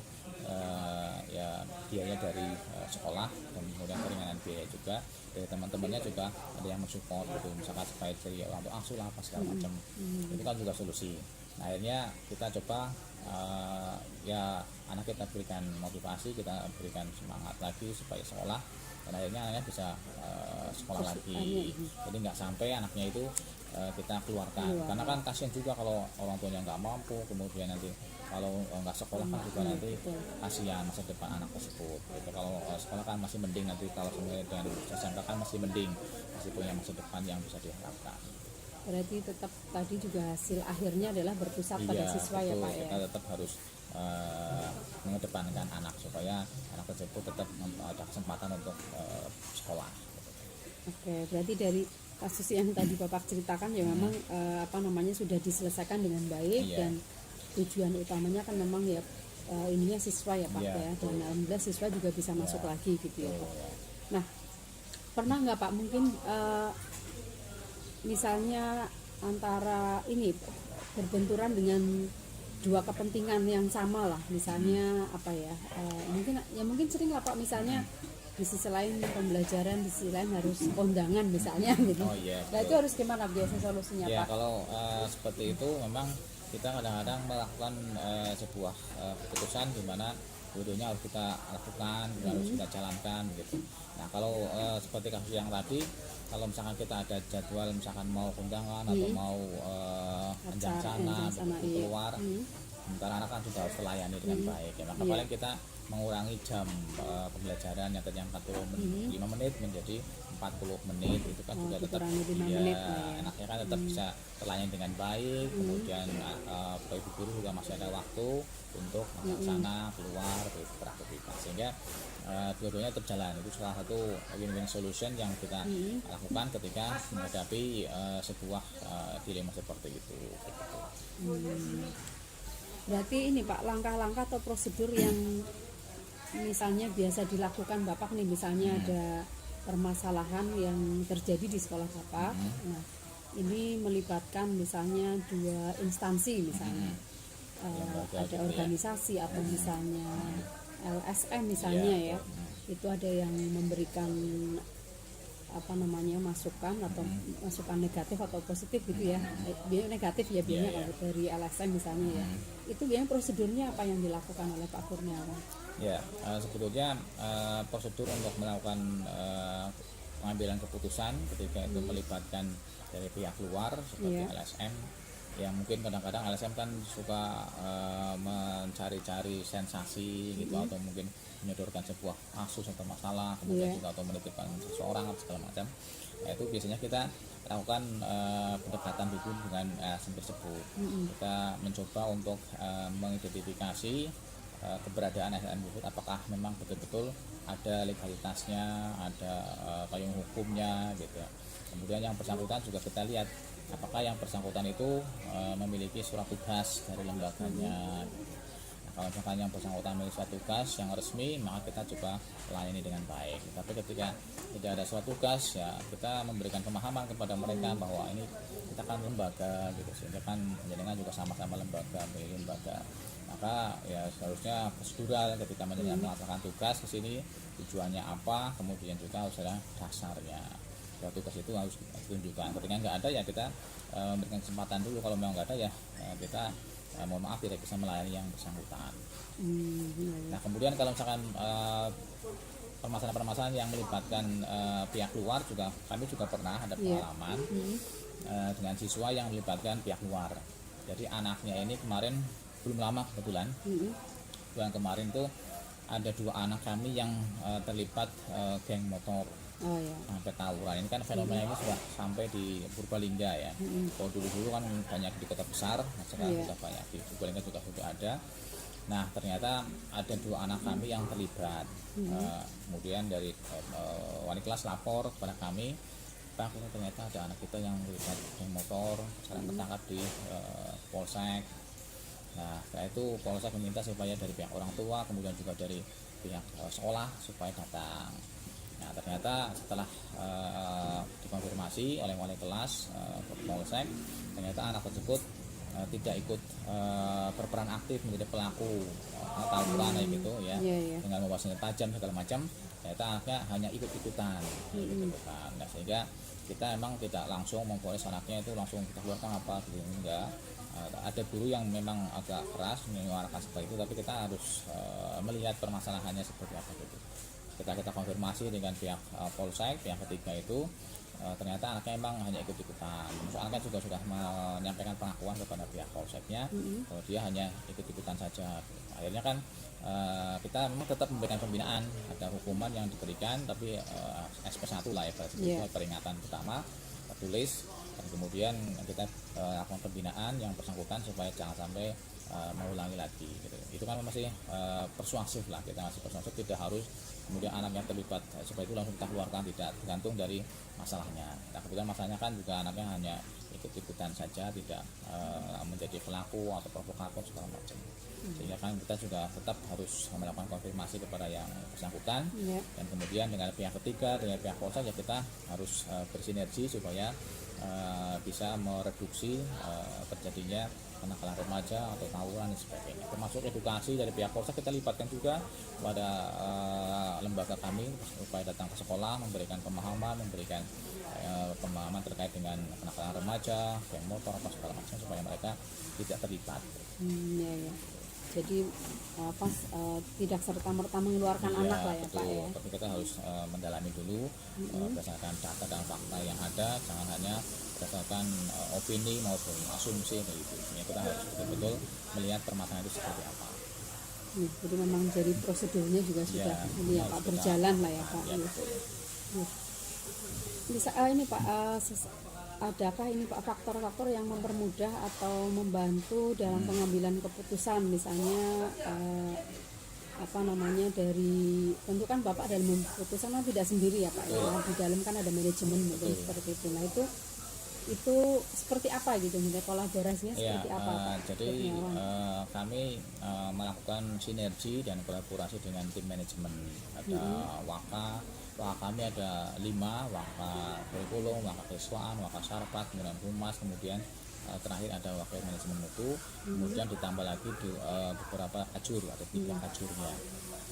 S3: ya biaya dari sekolah dan kemudian keringanan biaya juga dari teman-temannya, juga ada yang mensupport gitu, misalkan supaya dari orang tua asuh apa segala macam. Itu kan juga solusi. Nah, akhirnya kita coba ya anak kita berikan motivasi, kita berikan semangat lagi supaya sekolah, dan akhirnya anaknya bisa sekolah lagi. Jadi nggak sampai anaknya itu kita keluarkan, karena kan kasihan juga kalau orang tuanya nggak mampu, kemudian nanti kalau nggak sekolah kan juga nanti kasihan masa depan anak tersebut gitu. Kalau sekolah kan masih mending, nanti kalau sebenarnya dengan SMK kan masih mending, masih punya masa depan yang bisa diharapkan.
S1: Berarti tetap tadi juga hasil akhirnya adalah berpusat pada siswa, betul, ya Pak ya.
S3: Kita tetap harus mengedepankan anak supaya anak tersebut tetap ada kesempatan untuk sekolah.
S1: Oke, berarti dari kasus yang tadi Bapak ceritakan ya memang sudah diselesaikan dengan baik, dan tujuan utamanya kan memang ya ininya siswa ya Pak ya, dan alhamdulillah siswa juga bisa masuk lagi gitu ya Pak. Nah, pernah nggak Pak mungkin misalnya antara ini berbenturan dengan dua kepentingan yang sama lah, misalnya apa ya, mungkin sering lah Pak, misalnya di sisi lain pembelajaran, di sisi lain harus kondangan misalnya gitu. Nah, itu harus gimana biasa solusinya Pak?
S3: Kalau seperti itu memang kita kadang-kadang melakukan sebuah keputusan di mana dua-duanya harus kita lakukan, harus kita jalankan gitu. Nah, kalau seperti kasus yang tadi, kalau misalkan kita ada jadwal misalkan mau kondangan atau mau anjang sana keluar, sementara anak kan sudah harus terlayani dengan baik ya, maka paling kita mengurangi jam pembelajaran yang tadinya 45 menit menjadi 40 menit. Itu kan juga tetap anaknya kan tetap bisa terlayani dengan baik. Kemudian Bapak Ibu guru juga masih ada waktu untuk sana keluar beraktivitas, sehingga dua-duanya terjalan. Itu salah satu win-win solution yang kita lakukan ketika menghadapi sebuah dilema seperti itu.
S1: Berarti ini Pak, langkah-langkah atau prosedur yang misalnya biasa dilakukan Bapak nih, misalnya ada permasalahan yang terjadi di sekolah Bapak. Nah, ini melibatkan misalnya dua instansi, misalnya ada organisasi atau misalnya LSM misalnya ya, itu ada yang memberikan masukan atau masukan negatif atau positif gitu ya. Biasanya negatif ya biasanya kalau dari LSM misalnya ya. Itu biasanya prosedurnya apa yang dilakukan oleh Pak Kurniawan?
S3: Ya, sebetulnya prosedur untuk melakukan pengambilan keputusan ketika itu melibatkan dari pihak luar seperti LSM, yang mungkin kadang-kadang LSM kan suka mencari-cari sensasi gitu, atau mungkin menyodorkan sebuah kasus atau masalah, kemudian juga atau menitipkan seseorang atau segala macam. Nah, itu biasanya kita lakukan pendekatan dulu dengan LSM tersebut. Kita mencoba untuk mengidentifikasi keberadaan LSM tersebut, apakah memang betul-betul ada legalitasnya, ada payung hukumnya gitu. Kemudian yang bersangkutan juga kita lihat apakah yang bersangkutan itu memiliki surat tugas dari lembaganya. Nah, kalau misalkan yang bersangkutan memiliki suatu tugas yang resmi, maka kita coba layani dengan baik. Tapi ketika tidak ada suatu tugas, ya kita memberikan pemahaman kepada mereka bahwa ini kita kan lembaga gitu, sehingga kan menjadikan juga sama-sama lembaga, milik lembaga. Maka ya seharusnya prosedural ketika menjalankan melaksanakan tugas ke sini tujuannya apa, kemudian juga harus ada dasarnya. Suatu tugas itu harus ditunjukkan. Ketika nggak ada ya kita memberikan kesempatan dulu. Kalau memang nggak ada ya kita mohon maaf tidak bisa melayani yang bersangkutan. Nah kemudian kalau misalkan permasalahan-permasalahan yang melibatkan pihak luar juga kami juga pernah ada pengalaman dengan siswa yang melibatkan pihak luar. Jadi anaknya ini kemarin belum lama kebetulan bulan kemarin tuh ada 2 anak kami yang terlibat geng motor. Sampai tawuran. Ini kan fenomena ini sudah sampai di Purbalingga ya. Kalau dulu kan banyak di kota besar, sekarang sudah banyak di Purbalingga juga sudah ada. Nah ternyata ada 2 anak kami yang terlibat. Kemudian dari wali kelas lapor kepada kami, Pak, ternyata ada anak kita yang terlibat geng motor, sekarang tertangkap di Polsek. Nah setelah itu Polsek meminta supaya dari pihak orang tua, kemudian juga dari pihak sekolah supaya datang. Nah ternyata setelah dikonfirmasi oleh wali kelas Polsek, ternyata anak tersebut tidak ikut berperan aktif menjadi pelaku tawuran gitu ya, dengan membawa senjata tajam segala macam. Ternyata anaknya hanya ikut-ikutan gitu kan. Nah sehingga kita emang tidak langsung memfonis anaknya itu langsung kita keluarkan apa gitu, enggak. Ada guru yang memang agak keras menyuarakan seperti itu, tapi kita harus melihat permasalahannya seperti apa gitu. Kita konfirmasi dengan pihak Polsek, pihak ketiga itu ternyata anaknya memang hanya ikut-ikutan. Anaknya juga sudah menyampaikan pengakuan kepada pihak Polseknya kalau dia hanya ikut-ikutan saja. Akhirnya kan kita memang tetap memberikan pembinaan, ada hukuman yang diberikan, tapi SP1 lah ya, peringatan pertama tertulis, dan kemudian kita lakukan pembinaan yang bersangkutan supaya jangan sampai mengulangi lagi gitu. Itu kan masih persuasif lah, kita masih persuasif, tidak harus kemudian anak yang terlibat supaya itu langsung kita keluarkan, tidak, tergantung dari masalahnya. Nah kebetulan masalahnya kan juga anaknya hanya ikut-ikutan saja, tidak menjadi pelaku atau provokator segala macam. Sehingga kan kita juga tetap harus melakukan konfirmasi kepada yang bersangkutan, dan kemudian dengan pihak ketiga, dengan pihak Polsek ya kita harus bersinergi supaya bisa mereduksi terjadinya kenakalan remaja atau tawuran dan sebagainya. Termasuk edukasi dari pihak Polsek kita libatkan juga pada lembaga kami supaya datang ke sekolah, memberikan pemahaman, memberikan pemahaman terkait dengan kenakalan remaja, geng motor apa segala macam supaya mereka tidak terlibat.
S1: Jadi tidak serta-merta mengeluarkan anak lah ya,
S3: betul.
S1: Pak ya.
S3: Tapi kita harus mendalami dulu berdasarkan data dan fakta yang ada, jangan hanya berdasarkan opini maupun asumsi gitu. Kita harus betul-betul melihat permasalahan itu seperti apa.
S1: Jadi memang jadi prosedurnya juga sudah ini ya Pak, berjalan lah ya Pak. Bisa ini Pak, adakah ini Pak faktor-faktor yang mempermudah atau membantu dalam pengambilan keputusan, misalnya dari tentu kan Bapak dalam keputusan kan tidak sendiri ya Pak ya, di dalam kan ada manajemen mungkin seperti itu. Nah itu seperti apa gitu, kolaborasinya seperti apa Pak?
S3: Jadi kami melakukan sinergi dan kolaborasi dengan tim manajemen. Ada Waka kami ada 5, Waka kurikulum, Waka kesiswaan, Waka sarpat, kemudian humas, kemudian terakhir ada wakil manajemen mutu, kemudian ditambah lagi beberapa ajur, ada 3 ajurnya,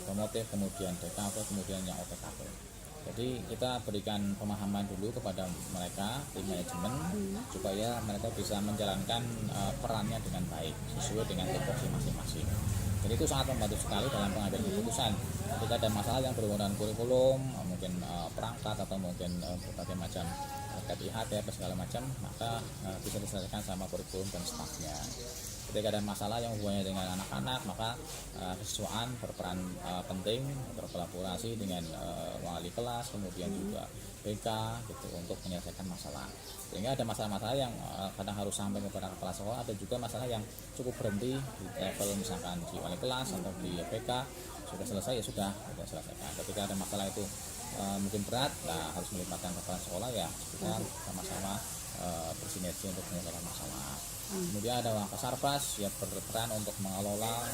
S3: promotif, kemudian DKV, kemudian yang OPKP. Jadi kita berikan pemahaman dulu kepada mereka, tim manajemen, supaya mereka bisa menjalankan perannya dengan baik sesuai dengan tupoksi masing-masing. Jadi itu sangat membantu sekali dalam pengambilan keputusan. Ketika ada masalah yang berhubungan dengan kurikulum, mungkin perangkat atau mungkin berbagai macam terkait IHT atau segala macam, maka bisa diselesaikan sama kurikulum dan stafnya. Ketika ada masalah yang hubungannya dengan anak-anak, maka kesiswaan berperan penting, berkolaborasi dengan wali kelas, kemudian juga BK gitu, untuk menyelesaikan masalah. Sehingga ada masalah-masalah yang kadang harus sampai kepada kepala sekolah, ada juga masalah yang cukup berhenti di level misalkan di wali kelas atau di BK, sudah selesai ya sudah selesaikan. Ketika ada masalah itu mungkin berat, harus melibatkan kepala sekolah, ya kita sama-sama bersinergi untuk menyelesaikan masalah. Kemudian ada Wakasarpas yang berperan untuk mengelola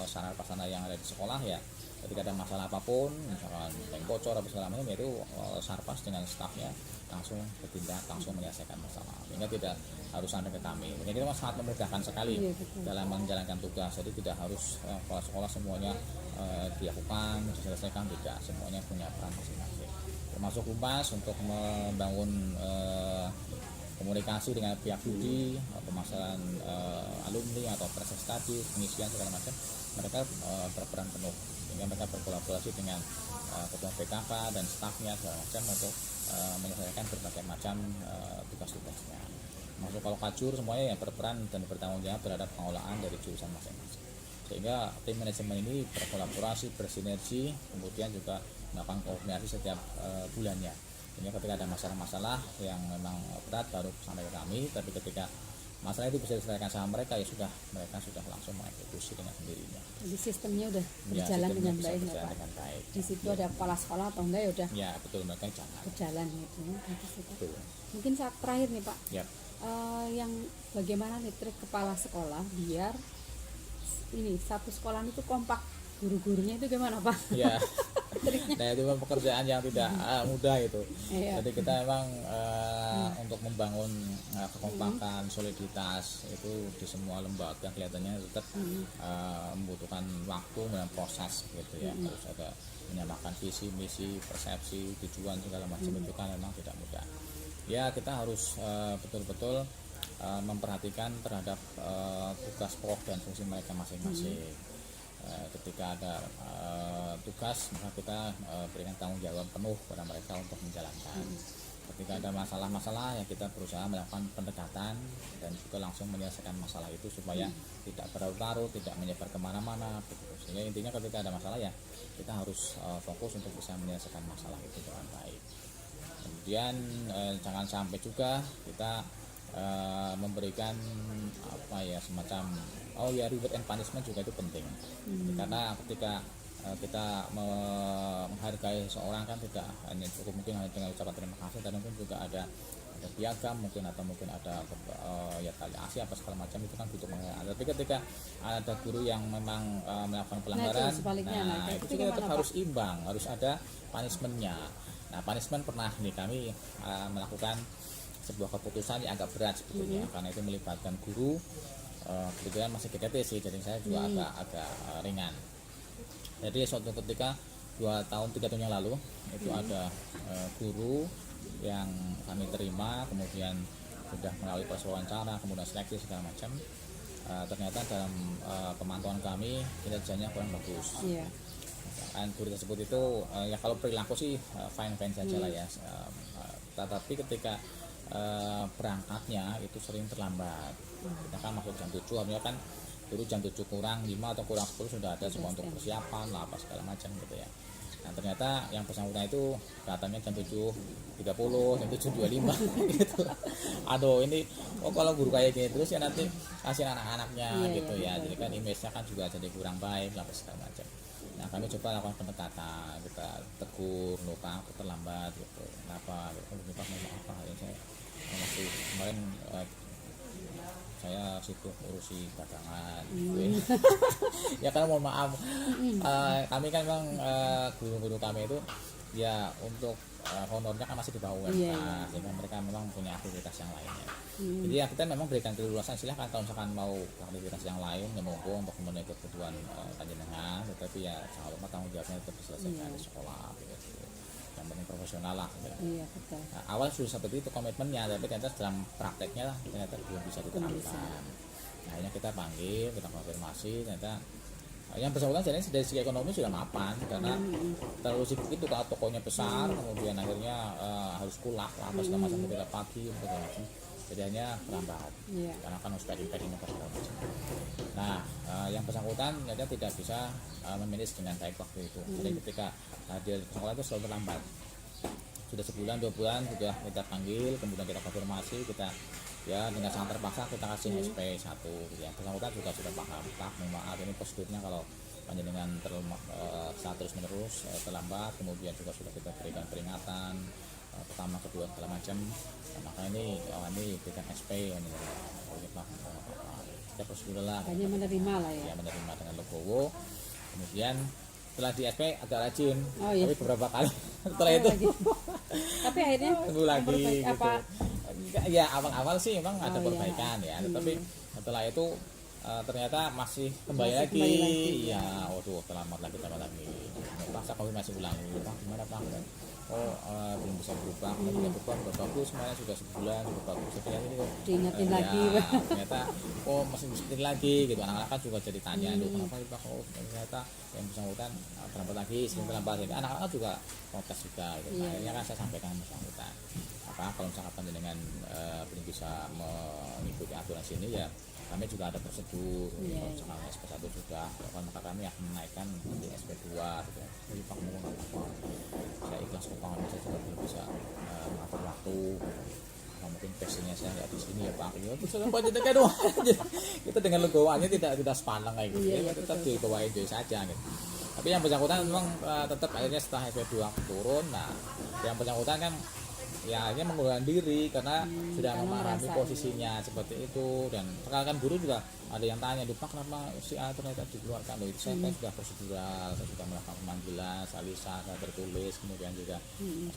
S3: sarana-prasarana yang ada di sekolah ya. Ketika ada masalah apapun, misalkan tank bocor atau segala macam, yaitu Sarpas dengan stafnya langsung bertindak, langsung menyelesaikan masalah, sehingga tidak harus sampai ke kami. Jadi itu sangat memudahkan sekali dalam menjalankan tugas. Jadi tidak harus sekolah-sekolah semuanya dilakukan, diselesaikan, tidak, semuanya punya peran masing-masing. Termasuk Humas untuk membangun komunikasi dengan pihak studi, permasalahan alumni atau proses tadi, pengisian segala macam, mereka berperan penuh, sehingga mereka berkolaborasi dengan ketua PKK dan stafnya segala macam untuk menyelesaikan berbagai macam tugas-tugasnya. Masuk kalau kajur semuanya yang berperan dan bertanggung jawab terhadap pengelolaan dari jurusan masing-masing. Sehingga tim manajemen ini berkolaborasi, bersinergi, kemudian juga melakukan koordinasi setiap bulannya. Sehingga ketika ada masalah-masalah yang memang berat baru sampai ke kami, tapi ketika masalah itu bisa diselesaikan sama mereka, ya sudah, mereka sudah langsung mengeksekusi dengan sendirinya.
S1: Jadi sistemnya udah berjalan dengan baik, Pak. Di situ ada kepala sekolah atau enggak ya udah.
S3: Ya betul, mereka
S1: berjalan gitu.
S3: Betul.
S1: Mungkin saat terakhir nih Pak,
S3: ya.
S1: Yang bagaimana nih trik kepala sekolah biar ini satu sekolah itu kompak, guru-gurunya itu gimana Pak?
S3: Ya. Nah itu pekerjaan yang tidak mudah itu. Jadi kita memang untuk membangun kekompakan, soliditas itu di semua lembaga kelihatannya tetap membutuhkan waktu dan proses gitu ya. Harus ada menyamakan visi, misi, persepsi, tujuan segala macam itu kan memang tidak mudah. Ya kita harus betul-betul memperhatikan terhadap tugas pokok dan fungsi mereka masing-masing. Ketika ada tugas, maka kita berikan tanggung jawab penuh kepada mereka untuk menjalankan. Ketika ada masalah-masalah, ya kita berusaha melakukan pendekatan dan juga langsung menyelesaikan masalah itu supaya tidak berlarut-larut, tidak menyebar kemana-mana. Sehingga intinya ketika ada masalah ya kita harus fokus untuk bisa menyelesaikan masalah itu dengan baik. Kemudian jangan sampai juga kita memberikan semacam reward and punishment juga itu penting. Karena ketika kita menghargai seseorang kan tidak hanya cukup mungkin hanya dengan ucapan terima kasih, dan mungkin juga ada piagam mungkin, atau mungkin ada tali asi apa segala macam, itu kan butuh penghargaan. Tapi ketika ada guru yang memang melakukan pelanggaran, itu juga tetap harus imbang, harus ada punishmentnya. Nah punishment pernah nih kami melakukan sebuah keputusan yang agak berat sebetulnya, karena itu melibatkan guru. Kebetulan masih GTT sih, jadi saya juga agak ringan. Jadi suatu ketika 3 tahun yang lalu itu ada guru yang kami terima, kemudian sudah melalui proses wawancara, kemudian seleksi segala macam. Ternyata dalam pemantauan kami kinerjanya kurang bagus. Guru tersebut itu ya kalau perilaku sih fine saja lah ya, tetapi ketika berangkatnya itu sering terlambat. Kita kan masuk jam 7, harusnya kan dulu jam 7 kurang 5 atau kurang 10 sudah ada semua untuk persiapan lah apa segala macam gitu ya. Nah ternyata yang bersangkutan itu datangnya jam 7.30, jam 7.25 gitu. Aduh ini kalau guru kayak gini terus ya nanti kasih anak-anaknya gitu ya. Jadi kan image-nya kan juga jadi kurang baik lah apa segala macam. Nah kami coba lakukan pendekatan, kita tegur, lupa aku terlambat gitu, kenapa gitu, lupa mau apa ya, saya masih kemarin saya sibuk urusi dagangan gitu ya. Ya karena mohon maaf, kami kan memang guru-guru kami itu ya untuk honornya kan masih di bawah UMK, sehingga mereka memang punya aktivitas yang lainnya. Jadi ya kita memang berikan keleluasan, silahkan kalau misalkan mau aktivitas yang lain ya monggo untuk memenuhi kebutuhan panjenengan, tetapi ya jangan lupa tanggung jawabnya tetap diselesaikan di sekolah gitu. Yang penting profesional lah gitu.
S1: Betul.
S3: Nah, awal sudah seperti itu komitmennya, tapi ternyata dalam prakteknya ternyata belum bisa diterapkan. Nah akhirnya kita panggil, kita konfirmasi, ternyata yang bersangkutan jadi dari segi ekonomi sudah mapan, karena terlalu sibuk itu kalau tokonya besar, kemudian akhirnya harus kulak lah apa segala macam, tidak pagi segala macam, jadi hanya terlambat karena kan harus packing segala macam. Nah yang bersangkutan ternyata tidak bisa memanage dengan baik waktu itu. Jadi ketika hadir sekolah itu selalu terlambat, sudah sebulan 2 bulan sudah kita panggil, kemudian kita konfirmasi, kita ya dengan sangat terpaksa kita kasih SP 1 ya. Bersangkutan juga sudah paham, Pak maaf ini prosedurnya kalau panjenengan terus menerus terlambat, kemudian juga sudah kita berikan peringatan pertama kedua segala macam. Nah, maka ini berikan SP ini Pak, kita prosedur lah.
S1: hanya menerima lah ya.
S3: Ya, menerima dengan legowo. Kemudian setelah di SP agak rajin,
S1: Oh, iya.
S3: tapi beberapa kali setelah itu
S1: Tapi akhirnya
S3: tunggu lagi gitu.
S1: apa?
S3: Ya awal-awal sih memang ada
S1: Oh, iya.
S3: perbaikan ya, tetapi setelah itu ternyata masih kembali
S1: Masih
S3: lagi.
S1: kembali lagi.
S3: Iya, waduh terlambat lagi. Pak, saya konfirmasi ulang, Pak gimana Pak? Oh, belum bisa berubah, kemudian berubah sudah bagus, semuanya sudah sebulan sudah bagus. Setelah ini kok
S1: Diingetin lagi.
S3: ya, ternyata masih mesti lagi gitu. Anak-anak kan juga jadi tanya, "Duh, kenapa ini Pak? Oh, ternyata yang bersangkutan terlambat lagi, sering terlambat." Jadi anak-anak juga protes juga gitu.
S1: Iya.
S3: Akhirnya kan saya sampaikan bersangkutan, kalau misalkan dengan belum bisa mengikuti aturan sini ya kami juga ada prosedur.
S1: Iya,
S3: Kalau misalkan SP1 sudah, maka kami akan menaikkan di SP2 gitu. Jadi Pak mau apa, saya ikhlas kok Pak, saya juga belum bisa mengatur waktu. Nah, mungkin passionnya saya nggak di sini ya Pak. Ya terus apa aja kan kita dengan legowannya tidak sepandang kayak gitu.
S1: Iya,
S3: Ya, tetap di bawah itu saja gitu. Tapi yang bersangkutan memang tetap akhirnya setelah SP2 turun, nah yang bersangkutan kan ya akhirnya mengundurkan diri karena sudah
S1: karena
S3: memahami
S1: merasa
S3: posisinya seperti itu. Dan sekarang kan guru juga ada yang tanya, Pak kenapa si A ternyata dikeluarkan? Loh itu saya kan sudah prosedural, saya sudah melakukan pemanggilan, salisa, saya tertulis, kemudian juga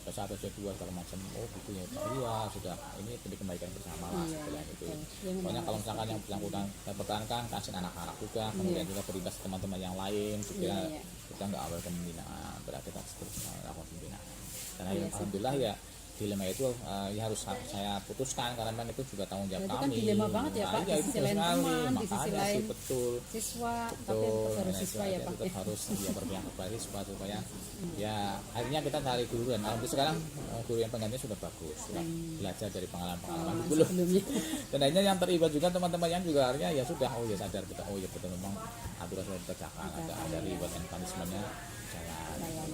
S3: SP1, SP2 segala macam. Oh gitu ya Pak, iya sudah, ini dikembalikan bersama lah setelah itu.
S1: Ya,
S3: Pokoknya kalau misalkan yang bersangkutan saya pertahankan, kasih anak-anak juga, kemudian juga berimbas ke teman-teman yang lain supaya
S1: Iya.
S3: kita nggak awal pembinaan, berarti kita terus melakukan pembinaan. Dan
S1: Iya,
S3: alhamdulillah ya dilema itu ya harus saya putuskan karena memang itu juga tanggung jawab
S1: Itu kan
S3: kami.
S1: dilema banget ya, Pak.
S3: Iya,
S1: Di
S3: itu
S1: sisi lain
S3: sekali.
S1: teman, di sisi
S3: Makanya
S1: lain
S3: sih betul.
S1: siswa, tapi
S3: Betul,
S1: tetap harus
S3: nah,
S1: siswa
S3: itu
S1: ya
S3: aja,
S1: Pak.
S3: tetap harus dia berpihak kepada siswa supaya ya akhirnya kita cari guru. Dan alhamdulillah sekarang guru yang penggantinya sudah bagus, sudah belajar dari pengalaman dulu.
S1: Sebelumnya.
S3: Dan akhirnya yang terlibat juga teman-teman yang juga akhirnya ya sudah, oh ya sadar betul, oh ya betul memang aturan sudah ditegakkan, ada reward and punishment-nya jalan.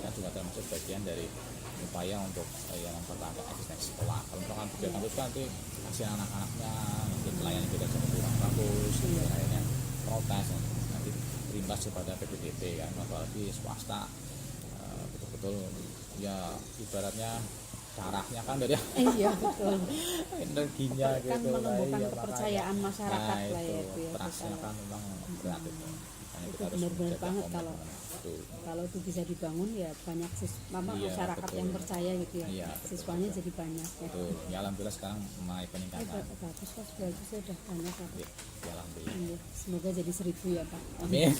S3: Kita juga termasuk bagian dari upaya untuk yang mempertahankan eksistensi sekolah. Kalau misalkan tidak bagus kan nanti kasihan anak-anaknya, nanti pelayanan kita jadi kurang bagus, kemudian akhirnya protes, nanti berimbas kepada PPDB kan, apalagi swasta betul-betul ya ibaratnya darahnya kan dari
S1: Iya betul.
S3: energinya
S1: Kan
S3: gitu.
S1: menumbuhkan
S3: Iya,
S1: kepercayaan
S3: makanya.
S1: masyarakat
S3: Nah,
S1: lah ya
S3: itu
S1: itu ya.
S3: trustnya kan memang berat itu. Makanya
S1: Itu
S3: kita harus
S1: benar-benar
S3: menjaga
S1: banget
S3: komitmen. Betul.
S1: Kalau itu bisa dibangun ya banyak
S3: Iya,
S1: masyarakat
S3: betul.
S1: yang percaya gitu ya.
S3: Iya, betul,
S1: Siswanya
S3: betul.
S1: jadi banyak ya.
S3: Betul. Ya alhamdulillah sekarang mulai peningkatan.
S1: Bagus Pak, bagus sudah banyak Pak.
S3: Ya, ya, alhamdulillah.
S1: Iya, semoga jadi 1000 ya Pak.
S3: Amin.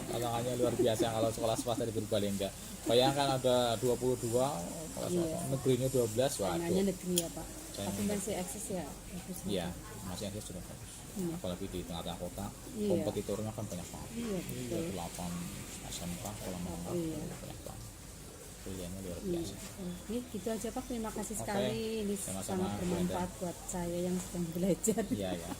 S3: Tantangannya luar biasa kalau sekolah swasta di Purbalingga. Bayangkan ada 22, kalau
S1: Iya.
S3: negerinya 12,
S1: Saingannya
S3: waduh.
S1: negeri ya Pak. Tapi masih eksis ya. Bagus.
S3: Iya, masih ada sudah bagus.
S1: Iya.
S3: Apalagi di tengah-tengah kota,
S1: Iya.
S3: kompetitornya kan banyak banget.
S1: Iya,
S3: Iya,
S1: betul.
S3: 8 SMK, sekolah menengah,
S1: Iya.
S3: banyak banget. Pilihannya luar
S1: Iya.
S3: biasa.
S1: Ini gitu aja Pak. Terima kasih
S3: Oke.
S1: sekali. Ini
S3: Sama-sama,
S1: sangat bermanfaat buat saya yang sedang belajar.
S3: Iya, ya.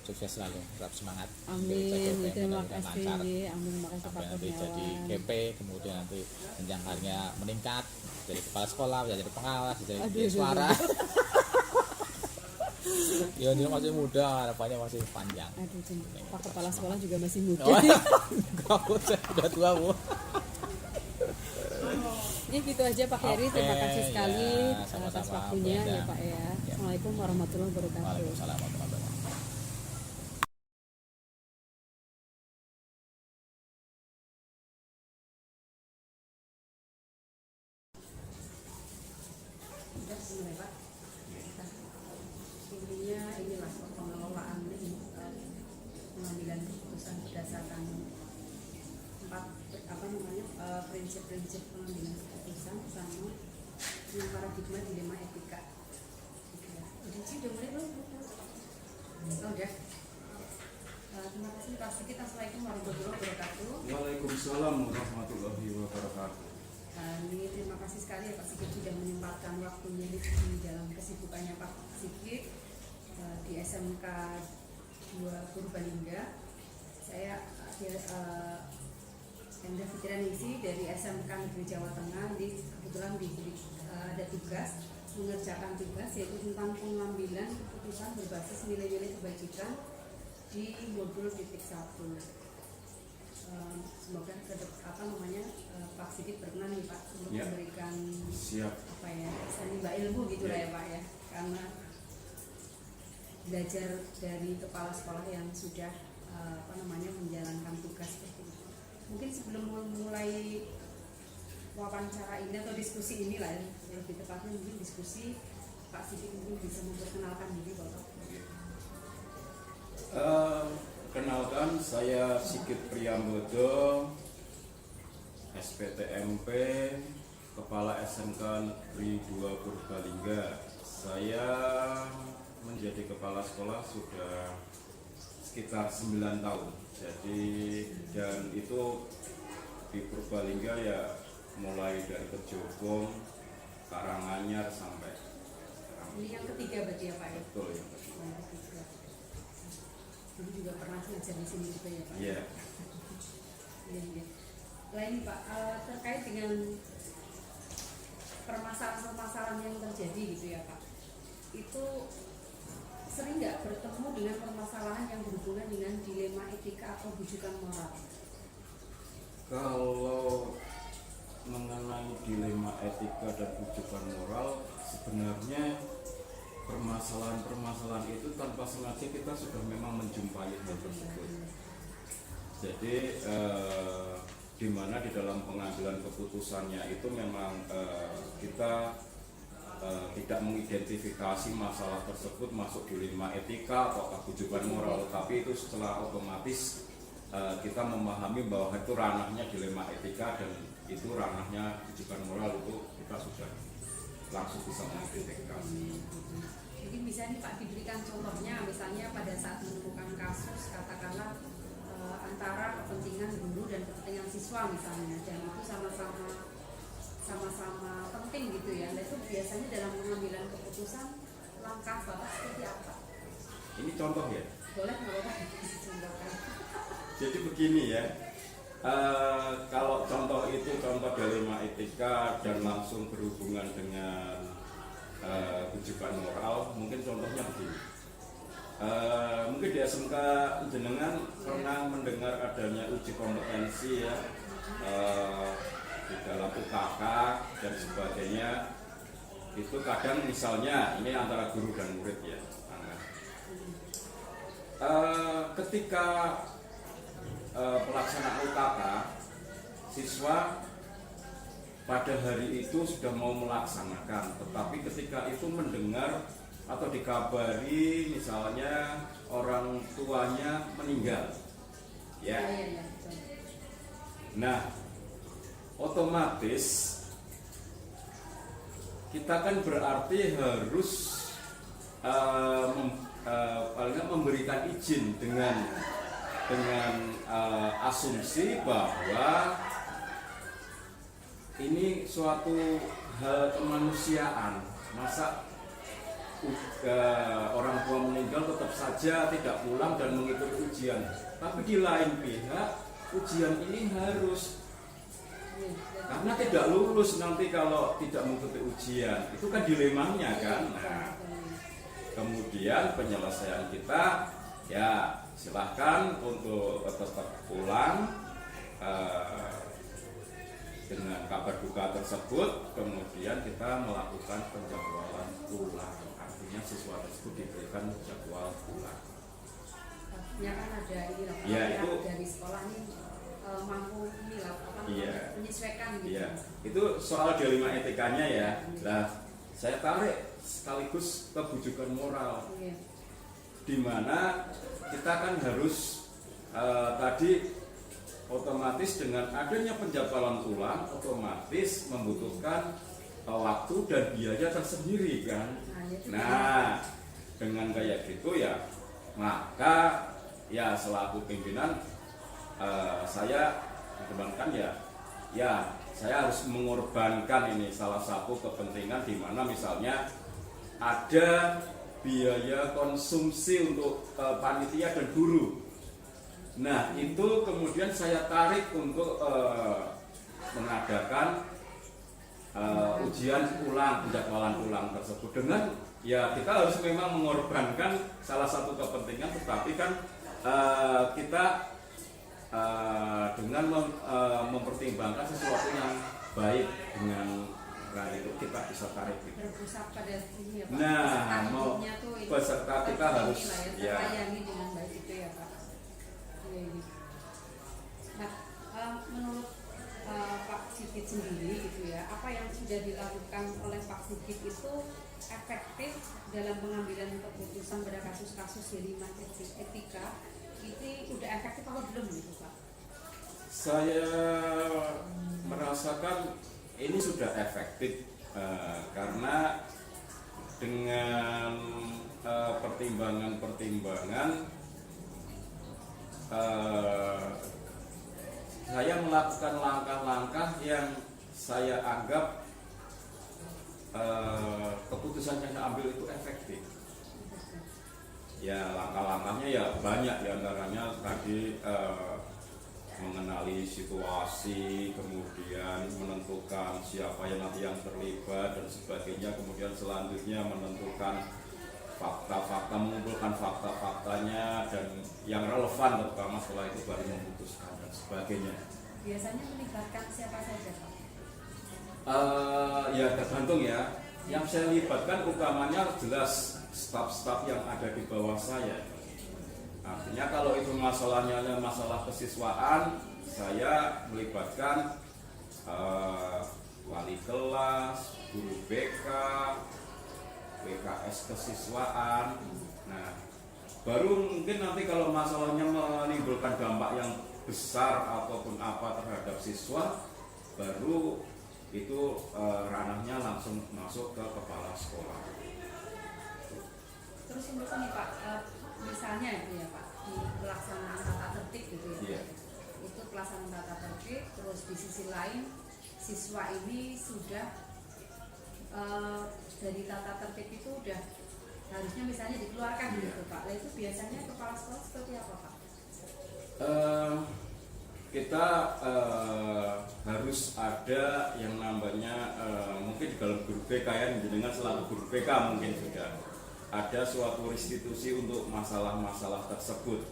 S3: Sukses selalu, tetap semangat.
S1: Amin.
S3: Jadi,
S1: Terima
S3: mudah-mudahan
S1: kasih.
S3: lancar.
S1: Amin. Terima kasih
S3: Sampai
S1: Pak
S3: nanti jadi
S1: Kurniawan.
S3: GP, kemudian nanti jenjang karirnya meningkat, jadi kepala sekolah, bisa jadi pengawas, bisa
S1: Aduh,
S3: jadi suara. Ya dia masih muda, harapannya masih panjang.
S1: Aduh, Pak Kepala Sekolah juga masih muda.
S3: Oh, enggak, Bu, saya udah tua, Bu.
S1: Ini gitu aja Pak Heri. Terima
S3: Oke,
S1: kasih sekali
S3: ya,
S1: atas
S3: sama-sama,
S1: waktunya
S3: Bu Enda.
S1: ya Pak ya.
S3: Ya.
S1: Assalamualaikum warahmatullahi wabarakatuh.
S3: Waalaikumsalam warahmatullahi wabarakatuh.
S1: Sudah mulai Pak. Intinya inilah pengelolaan pengambilan keputusan berdasarkan prinsip-prinsip pengambilan keputusan sama dengan paradigma dilema etika. Jadi udah mulai belum? Oh, udah. Terima kasih Pak Sigit. Assalamualaikum warahmatullahi wabarakatuh.
S4: Waalaikumsalam warahmatullahi wabarakatuh.
S1: Ini terima kasih sekali ya Pak Sigit sudah menyempatkan waktunya di dalam kesibukannya Pak Sigit di SMK 2 Purbalingga. Saya Enda Fitrianingsi dari SMK Negeri Jawa Tengah kebetulan diberi ada tugas mengerjakan tugas yaitu tentang pengambilan keputusan berbasis nilai-nilai kebajikan di modul titik 1. semoga Pak Sidik berkenan nih Pak untuk
S4: Ya.
S1: memberikan
S4: Siap.
S1: apa ya, menimba ilmu gitu lah ya Pak ya, karena belajar dari kepala sekolah yang sudah menjalankan tugas seperti itu. Mungkin sebelum memulai wawancara ini atau diskusi ini lah ya, lebih tepatnya mungkin diskusi, Pak Sidik mungkin bisa memperkenalkan diri Bapak.
S4: Kenalkan, saya Sigit Priyambodo, SPTMP, Kepala SMK Negeri 2 Purbalingga. Saya menjadi kepala sekolah sudah sekitar 9 tahun. Jadi, dan itu di Purbalingga ya mulai dari Kejobong, Karanganyar sampai sekarang.
S1: Ini yang ketiga berarti ya Pak ya?
S4: Betul yang kedua.
S1: Yang ketiga. Dulu juga pernah ngajar di sini juga ya Pak?
S4: Iya.
S1: Iya, iya. Lain Pak, terkait dengan permasalahan-permasalahan yang terjadi gitu ya Pak, itu sering nggak bertemu dengan permasalahan yang berhubungan dengan dilema etika atau bujukan moral?
S4: Kalau mengenai dilema etika dan bujukan moral, sebenarnya permasalahan-permasalahan itu tanpa sengaja kita sudah memang menjumpai hal tersebut. Jadi di mana di dalam pengambilan keputusannya itu memang kita tidak mengidentifikasi masalah tersebut masuk dilema etika atau bujukan moral, tapi itu setelah otomatis kita memahami bahwa itu ranahnya dilema etika dan itu ranahnya bujukan moral, itu kita sudah langsung bisa mengidentifikasi.
S1: Jadi bisa nih Pak diberikan contohnya, misalnya pada saat menemukan kasus katakanlah antara kepentingan guru dan kepentingan siswa misalnya, dan itu sama-sama penting gitu ya. Nah, itu biasanya dalam pengambilan keputusan langkah Bapak seperti apa?
S4: Ini contoh ya.
S1: Boleh nggak Bapak dicontohkan?
S4: Jadi begini ya, kalau contoh itu contoh dilema etika dan langsung berhubungan dengan bujukan moral, mungkin contohnya begini. Mungkin di SMK jenengan pernah mendengar adanya uji kompetensi ya, di dalam UKK dan sebagainya. Itu kadang misalnya ini antara guru dan murid ya. Ketika pelaksanaan UKK, siswa pada hari itu sudah mau melaksanakan, tetapi ketika itu mendengar atau dikabari misalnya orang tuanya meninggal, ya. Nah, otomatis kita kan berarti harus memberikan izin dengan asumsi bahwa ini suatu hal kemanusiaan. Masa orang tua meninggal tetap saja tidak pulang dan mengikuti ujian, tapi di lain pihak ujian ini harus, karena tidak lulus nanti kalau tidak mengikuti ujian, itu kan dilemanya kan. Nah, kemudian penyelesaian kita ya silahkan untuk tetap pulang dengan kabar duka tersebut, kemudian kita melakukan penjadwalan ulang, artinya siswa tersebut diberikan jadwal ulang.
S1: Ya kan ada ini lah,
S4: ya, itu
S1: dari sekolah ini mampu ini lah, menyesuaikan gitu.
S4: Iya, itu soal dilema etikanya ya. Nah, saya tarik sekaligus ke bujukan moral, di mana kita kan harus tadi otomatis dengan adanya penjadwalan ulang otomatis membutuhkan waktu dan biaya tersendiri kan. Nah, dengan kayak gitu ya, maka ya selaku pimpinan saya kembangkan ya saya harus mengorbankan ini salah satu kepentingan, di mana misalnya ada biaya konsumsi untuk panitia dan guru. Nah, itu kemudian saya tarik untuk mengadakan ujian ulang, penjadwalan ulang tersebut, dengan ya kita harus memang mengorbankan salah satu kepentingan, tetapi kan kita dengan mempertimbangkan sesuatu yang baik dengan itu kita bisa tarik gitu.
S1: Berpusat pada ini ya Pak.
S4: Nah, mau
S1: hidupnya tuh ini
S4: peserta kita harus ya.
S1: terlayani dengan baik itu ya Pak. Iya, iya. Nah, menurut Pak Sigit sendiri gitu ya, apa yang sudah dilakukan oleh Pak Sigit itu efektif dalam pengambilan keputusan pada kasus-kasus jelimet etika, itu udah efektif apa belum gitu Pak?
S4: Saya merasakan ini sudah efektif karena dengan pertimbangan-pertimbangan saya melakukan langkah-langkah yang saya anggap keputusan yang saya ambil itu efektif. Ya langkah-langkahnya ya banyak, diantaranya tadi mengenali situasi, kemudian menentukan siapa yang nanti yang terlibat dan sebagainya, kemudian selanjutnya menentukan fakta-fakta, mengumpulkan fakta-faktanya dan yang relevan, terutama setelah itu baru memutuskan dan sebagainya.
S1: Biasanya melibatkan siapa saja Pak?
S4: Ya tergantung ya. Yang saya libatkan utamanya jelas staf-staf yang ada di bawah saya. Artinya kalau itu masalahnya masalah kesiswaan, saya melibatkan wali kelas, guru BK, BKS kesiswaan. Nah, baru mungkin nanti kalau masalahnya menimbulkan dampak yang besar ataupun apa terhadap siswa, baru itu ranahnya langsung masuk ke kepala sekolah.
S1: Terus untuk ini Pak, misalnya itu ya Pak, di pelaksanaan tata tertib gitu ya.
S4: Iya.
S1: Itu pelaksanaan tata tertib, terus di sisi lain siswa ini sudah dari tata tertib itu udah harusnya misalnya dikeluarkan gitu Pak. Nah itu biasanya kepala sekolah seperti apa Pak?
S4: Kita harus ada yang namanya mungkin di dalam guru BK ya, dengan selaku guru BK mungkin sudah ada suatu restitusi untuk masalah-masalah tersebut.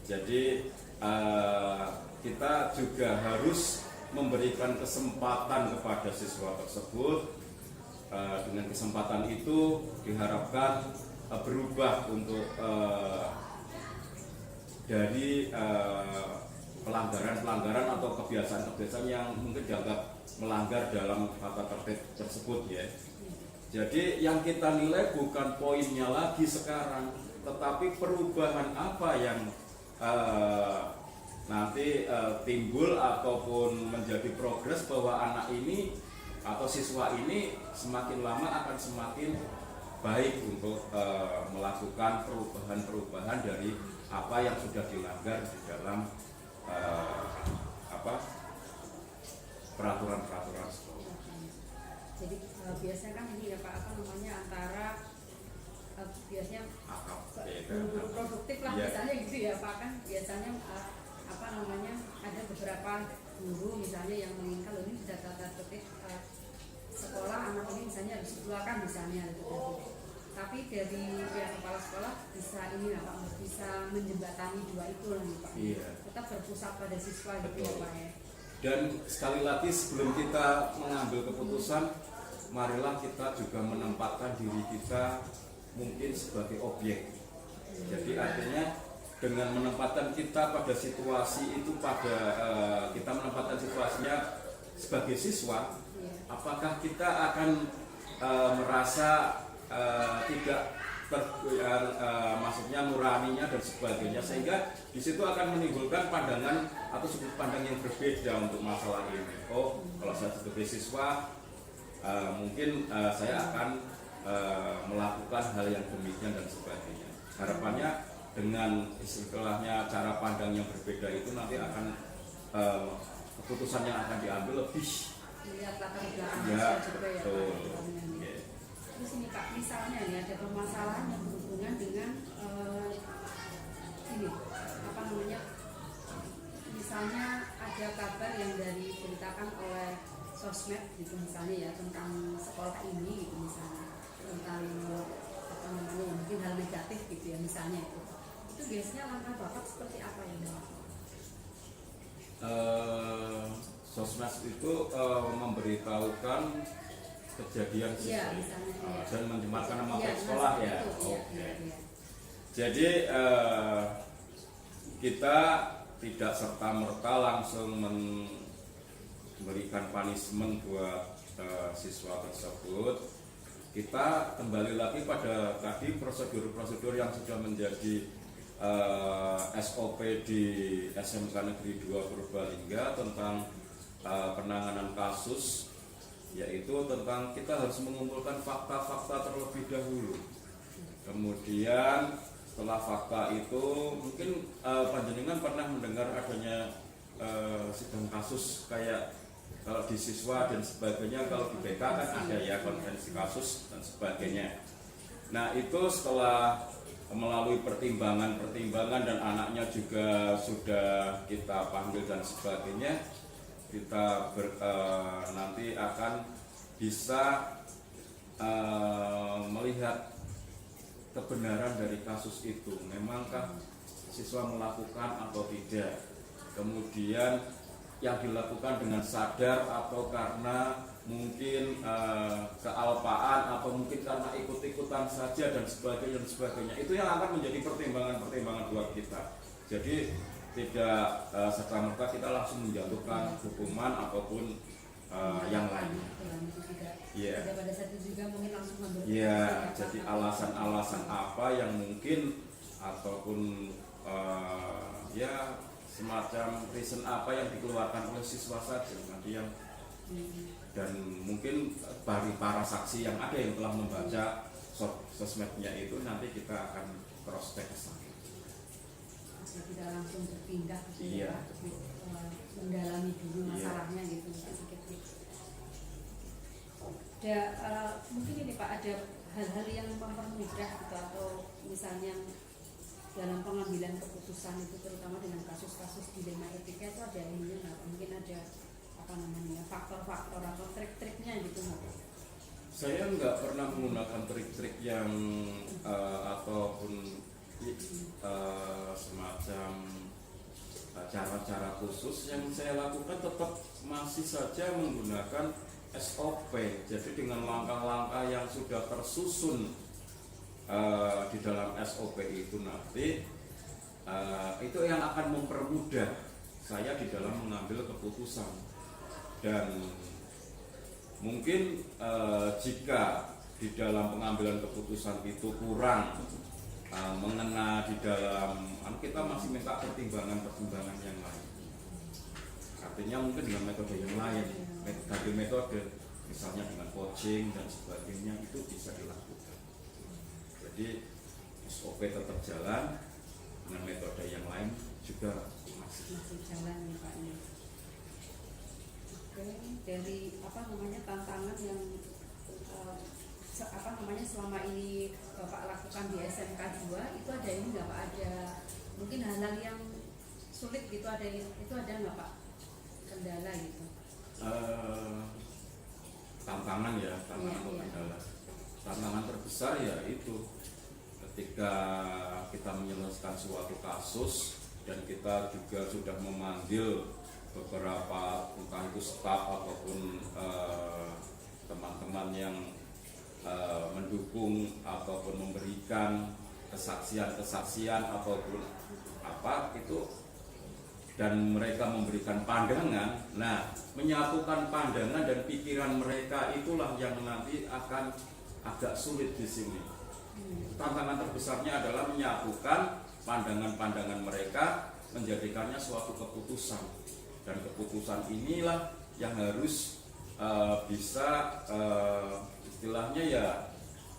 S4: Jadi kita juga harus memberikan kesempatan kepada siswa tersebut. Dengan kesempatan itu diharapkan berubah untuk dari pelanggaran-pelanggaran atau kebiasaan-kebiasaan yang mungkin dianggap melanggar dalam tata tertib tersebut ya. Jadi yang kita nilai bukan poinnya lagi sekarang, tetapi perubahan apa yang nanti timbul ataupun menjadi progres bahwa anak ini atau siswa ini semakin lama akan semakin baik untuk melakukan perubahan-perubahan dari apa yang sudah dilanggar di dalam peraturan-peraturan sekolah.
S1: Jadi biasanya kan ini ya Pak, apa namanya, antara biasanya guru-guru produktif lah
S4: Yeah.
S1: misalnya gitu ya Pak, kan biasanya apa namanya, ada beberapa guru misalnya yang menginginkan loh ini sudah tata tertib sekolah, anak ini misalnya harus dikeluarkan misalnya gitu. Tapi dari pihak kepala sekolah bisa ini ya Pak, bisa menjembatani dua itu lah nih Pak.
S4: Iya.
S1: Tetap berpusat pada siswa gitu ya Pak ya.
S4: Dan sekali lagi sebelum kita mengambil keputusan, marilah kita juga menempatkan diri kita mungkin sebagai objek. Jadi artinya dengan menempatkan kita pada situasi itu, kita menempatkan situasinya sebagai siswa, apakah kita akan merasa tidak maksudnya nuraninya dan sebagainya, sehingga di situ akan menimbulkan pandangan atau sudut pandang yang berbeda untuk masalah ini. Oh, kalau saya sebagai siswa mungkin saya akan melakukan hal yang demikian dan sebagainya. Harapannya dengan istilahnya cara pandang yang berbeda itu nanti akan keputusan yang akan diambil lebih
S1: Lihat latar belakang
S4: ya,
S1: juga ya
S4: betul.
S1: Pak.
S4: Yeah.
S1: Terus ini Pak, misalnya nih ada permasalahan yang berhubungan dengan ini apa namanya, misalnya ada kabar yang diberitakan oleh sosmed gitu misalnya ya tentang sekolah ini gitu misalnya, tentang apa namanya mungkin hal negatif gitu ya misalnya itu biasanya langkah Bapak seperti apa ya Pak?
S4: Sosmed itu memberitahukan kejadian
S1: Iya,
S4: siswa
S1: misalnya, iya.
S4: dan mencemarkan nama
S1: Iya,
S4: baik sekolah ya.
S1: itu, iya,
S4: Oke.
S1: iya, iya.
S4: Jadi kita tidak serta merta langsung memberikan punishment buat siswa tersebut. Kita kembali lagi pada tadi prosedur-prosedur yang sudah menjadi SOP di SMK Negeri 2 Purbalingga tentang penanganan kasus, yaitu tentang kita harus mengumpulkan fakta-fakta terlebih dahulu. Kemudian setelah fakta itu mungkin panjenengan pernah mendengar adanya sidang kasus kayak kalau di siswa dan sebagainya, kalau di BK kan ada ya konferensi kasus dan sebagainya. Nah itu setelah melalui pertimbangan dan anaknya juga sudah kita panggil dan sebagainya, kita nanti akan bisa melihat kebenaran dari kasus itu, memangkah siswa melakukan atau tidak, kemudian yang dilakukan dengan sadar atau karena mungkin kealpaan atau mungkin karena ikut-ikutan saja dan sebagainya. Itu yang akan menjadi pertimbangan buat kita. Jadi tidak serta-merta kita langsung menjatuhkan hukuman ataupun yang lain.
S1: Iya. Pada saat itu juga mungkin langsung mengambil.
S4: Iya. Jadi alasan-alasan apa yang mungkin ataupun ya semacam reason apa yang dikeluarkan oleh siswa saja nanti yang dan mungkin dari para saksi yang ada yang telah membaca sosmednya itu nanti kita akan cross check ke sana.
S1: Tidak langsung berpindah ke sini,
S4: Iya.
S1: mendalami dulu masalahnya gitu sedikit. Mungkin ini Pak, ada hal-hal yang mempermudah gitu, atau misalnya dalam pengambilan keputusan itu terutama dengan kasus-kasus dilema etika itu ada ininya nggak? Mungkin ada faktor-faktor atau trik-triknya gitu nggak?
S4: Saya nggak pernah menggunakan trik-trik yang ataupun semacam cara-cara khusus. Yang saya lakukan tetap masih saja menggunakan SOP, jadi dengan langkah-langkah yang sudah tersusun di dalam SOP itu nanti itu yang akan mempermudah saya di dalam mengambil keputusan. Dan mungkin jika di dalam pengambilan keputusan itu kurang mengena di dalam, kita masih minta pertimbangan yang lain. Artinya mungkin dengan metode yang lain, metode misalnya dengan coaching dan sebagainya itu bisa dilakukan. Jadi SOP tetap jalan, dengan metode yang lain juga masih
S1: jalan ya Pak. Oke, dari tantangan yang selama ini Bapak lakukan di SMK 2 itu ada ini nggak Pak? Ada mungkin hal-hal yang sulit gitu, ada nggak Pak? Kendala gitu?
S4: Tantangan ya, kendala. Tantangan terbesar ya itu ketika kita menyelesaikan suatu kasus dan kita juga sudah memanggil beberapa entah itu staf ataupun teman-teman yang mendukung ataupun memberikan kesaksian ataupun apa itu, dan mereka memberikan pandangan. Nah, menyatukan pandangan dan pikiran mereka itulah yang nanti akan agak sulit di sini. Tantangan terbesarnya adalah menyatukan pandangan-pandangan mereka, menjadikannya suatu keputusan. Dan keputusan inilah yang harus bisa istilahnya ya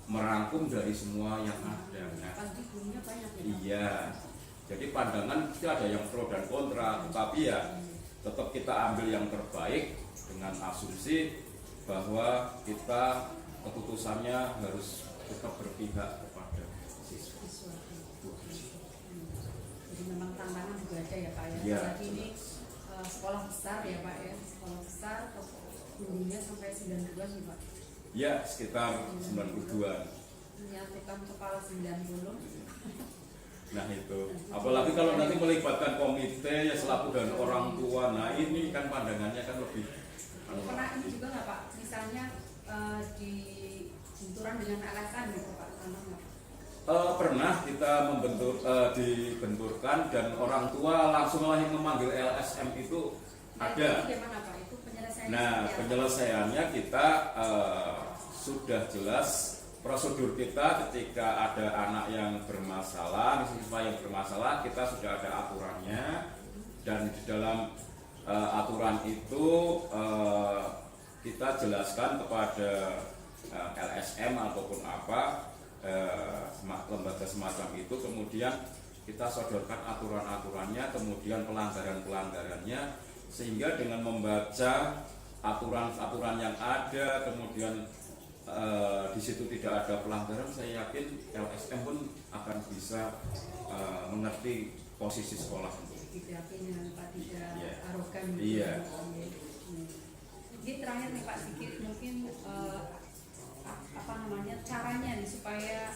S4: merangkum dari semua yang ada. Nah, iya. Jadi pandangan itu ada yang pro dan kontra, tetapi ya tetap kita ambil yang terbaik dengan asumsi bahwa kita keputusannya harus tetap berpihak kepada siswa.
S1: Jadi memang tantangan juga ada ya Pak ya.
S4: Ya,
S1: jadi ini sekolah besar ya Pak ya, sekolah besar dulunya sampai 92 nih Pak.
S4: Ya, sekitar 92-an.
S1: Menyatukan kepala 90.
S4: Nah itu, apalagi kalau nanti melibatkan komite ya selaku dan orang tua, nah ini kan pandangannya kan lebih
S1: Pernah ini juga nggak Pak, misalnya di benturan dengan alasan gitu Pak, pernah nggak?
S4: Pernah kita dibenturkan dan orang tua langsung lah yang memanggil LSM itu
S1: Nah,
S4: ada.
S1: Itu gimana Pak? Itu penyelesaiannya
S4: Nah
S1: seperti apa?
S4: penyelesaiannya kita sudah jelas prosedur kita ketika ada anak yang bermasalah, siswa yang bermasalah, kita sudah ada aturannya dan di dalam aturan itu kita jelaskan kepada LSM ataupun apa lembaga semacam itu, kemudian kita sodorkan aturan-aturannya, kemudian pelanggaran-pelanggarannya, sehingga dengan membaca aturan-aturan yang ada, kemudian di situ tidak ada pelanggaran, saya yakin LSM pun akan bisa mengerti posisi sekolah.
S1: Gitu yakinnya Pak, tidak
S4: Iya.
S1: arogan gitu.
S4: Iya.
S1: Jadi terakhir nih Pak Sigit, mungkin apa namanya caranya nih supaya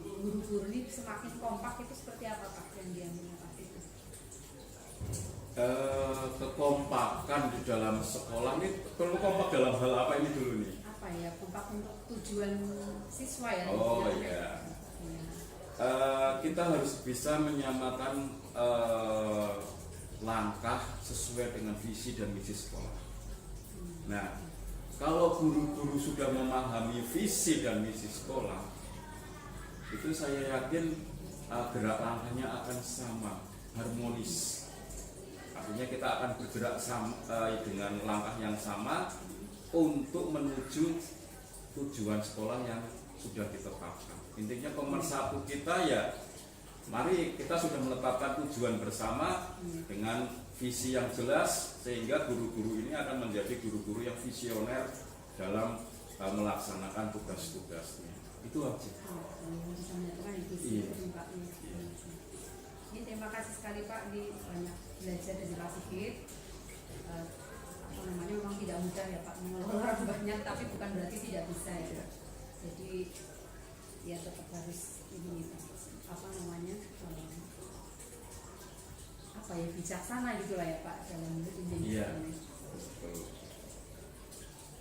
S1: guru-guru ini semakin kompak itu seperti apa Pak yang diambil Pak itu?
S4: Kekompakan di dalam sekolah ini perlu kompak dalam hal apa ini dulu nih?
S1: Apa ya, kompak untuk tujuan siswa ya?
S4: Oh
S1: Iya.
S4: iya.
S1: Iya.
S4: Kita harus bisa menyamakan langkah sesuai dengan visi dan misi sekolah. Nah, kalau guru-guru sudah memahami visi dan misi sekolah, itu saya yakin gerak langkahnya akan sama, harmonis. Artinya kita akan bergerak dengan langkah yang sama untuk menuju tujuan sekolah yang sudah ditetapkan. Intinya pemersatu kita ya, mari kita sudah menetapkan tujuan bersama dengan visi yang jelas, sehingga guru-guru ini akan menjadi guru-guru yang visioner dalam melaksanakan tugas-tugasnya. Itu aja.
S1: Bisa menyatukan itu
S4: Iya.
S1: Pak. Ini terima kasih sekali Pak, di banyak belajar dari Pak Sigit. Apa namanya, memang tidak mudah ya Pak mengelola orang banyak, tapi bukan berarti tidak bisa ya. Jadi ya tetap harus ini apa namanya apa ya, bijaksana gitulah ya Pak dalam ini.
S4: Iya.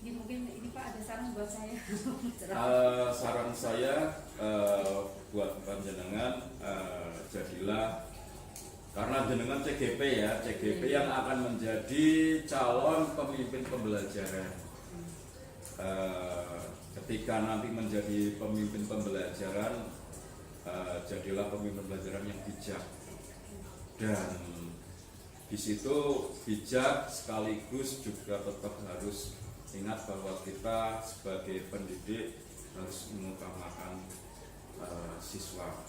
S1: Ini mungkin ini Pak ada saran buat saya.
S4: Saran saya buat panjenengan, jadilah, karena jenengan CGP ya, CGP yang akan menjadi calon pemimpin pembelajaran. Ketika nanti menjadi pemimpin pembelajaran, jadilah pemimpin pembelajaran yang bijak, dan di situ bijak sekaligus juga tetap harus ingat bahwa kita sebagai pendidik harus mengutamakan siswa,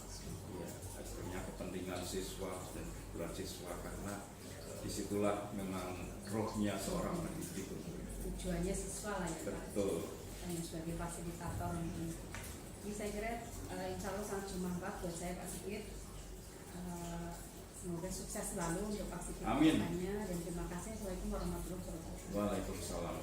S4: ya, akhirnya kepentingan siswa dan kebutuhan siswa, karena disitulah memang rohnya seorang pendidik.
S1: Tujuannya siswa lah ya Pak.
S4: Betul.
S1: Yang sebagai fasilitator ini saya kira insya Allah sangat bermanfaat buat saya Pak Sigit. Semoga sukses selalu untuk Pak Sigit.
S4: Amin.
S1: Dan terima kasih. Assalamualaikum warahmatullahi wabarakatuh.
S4: Waalaikumsalam.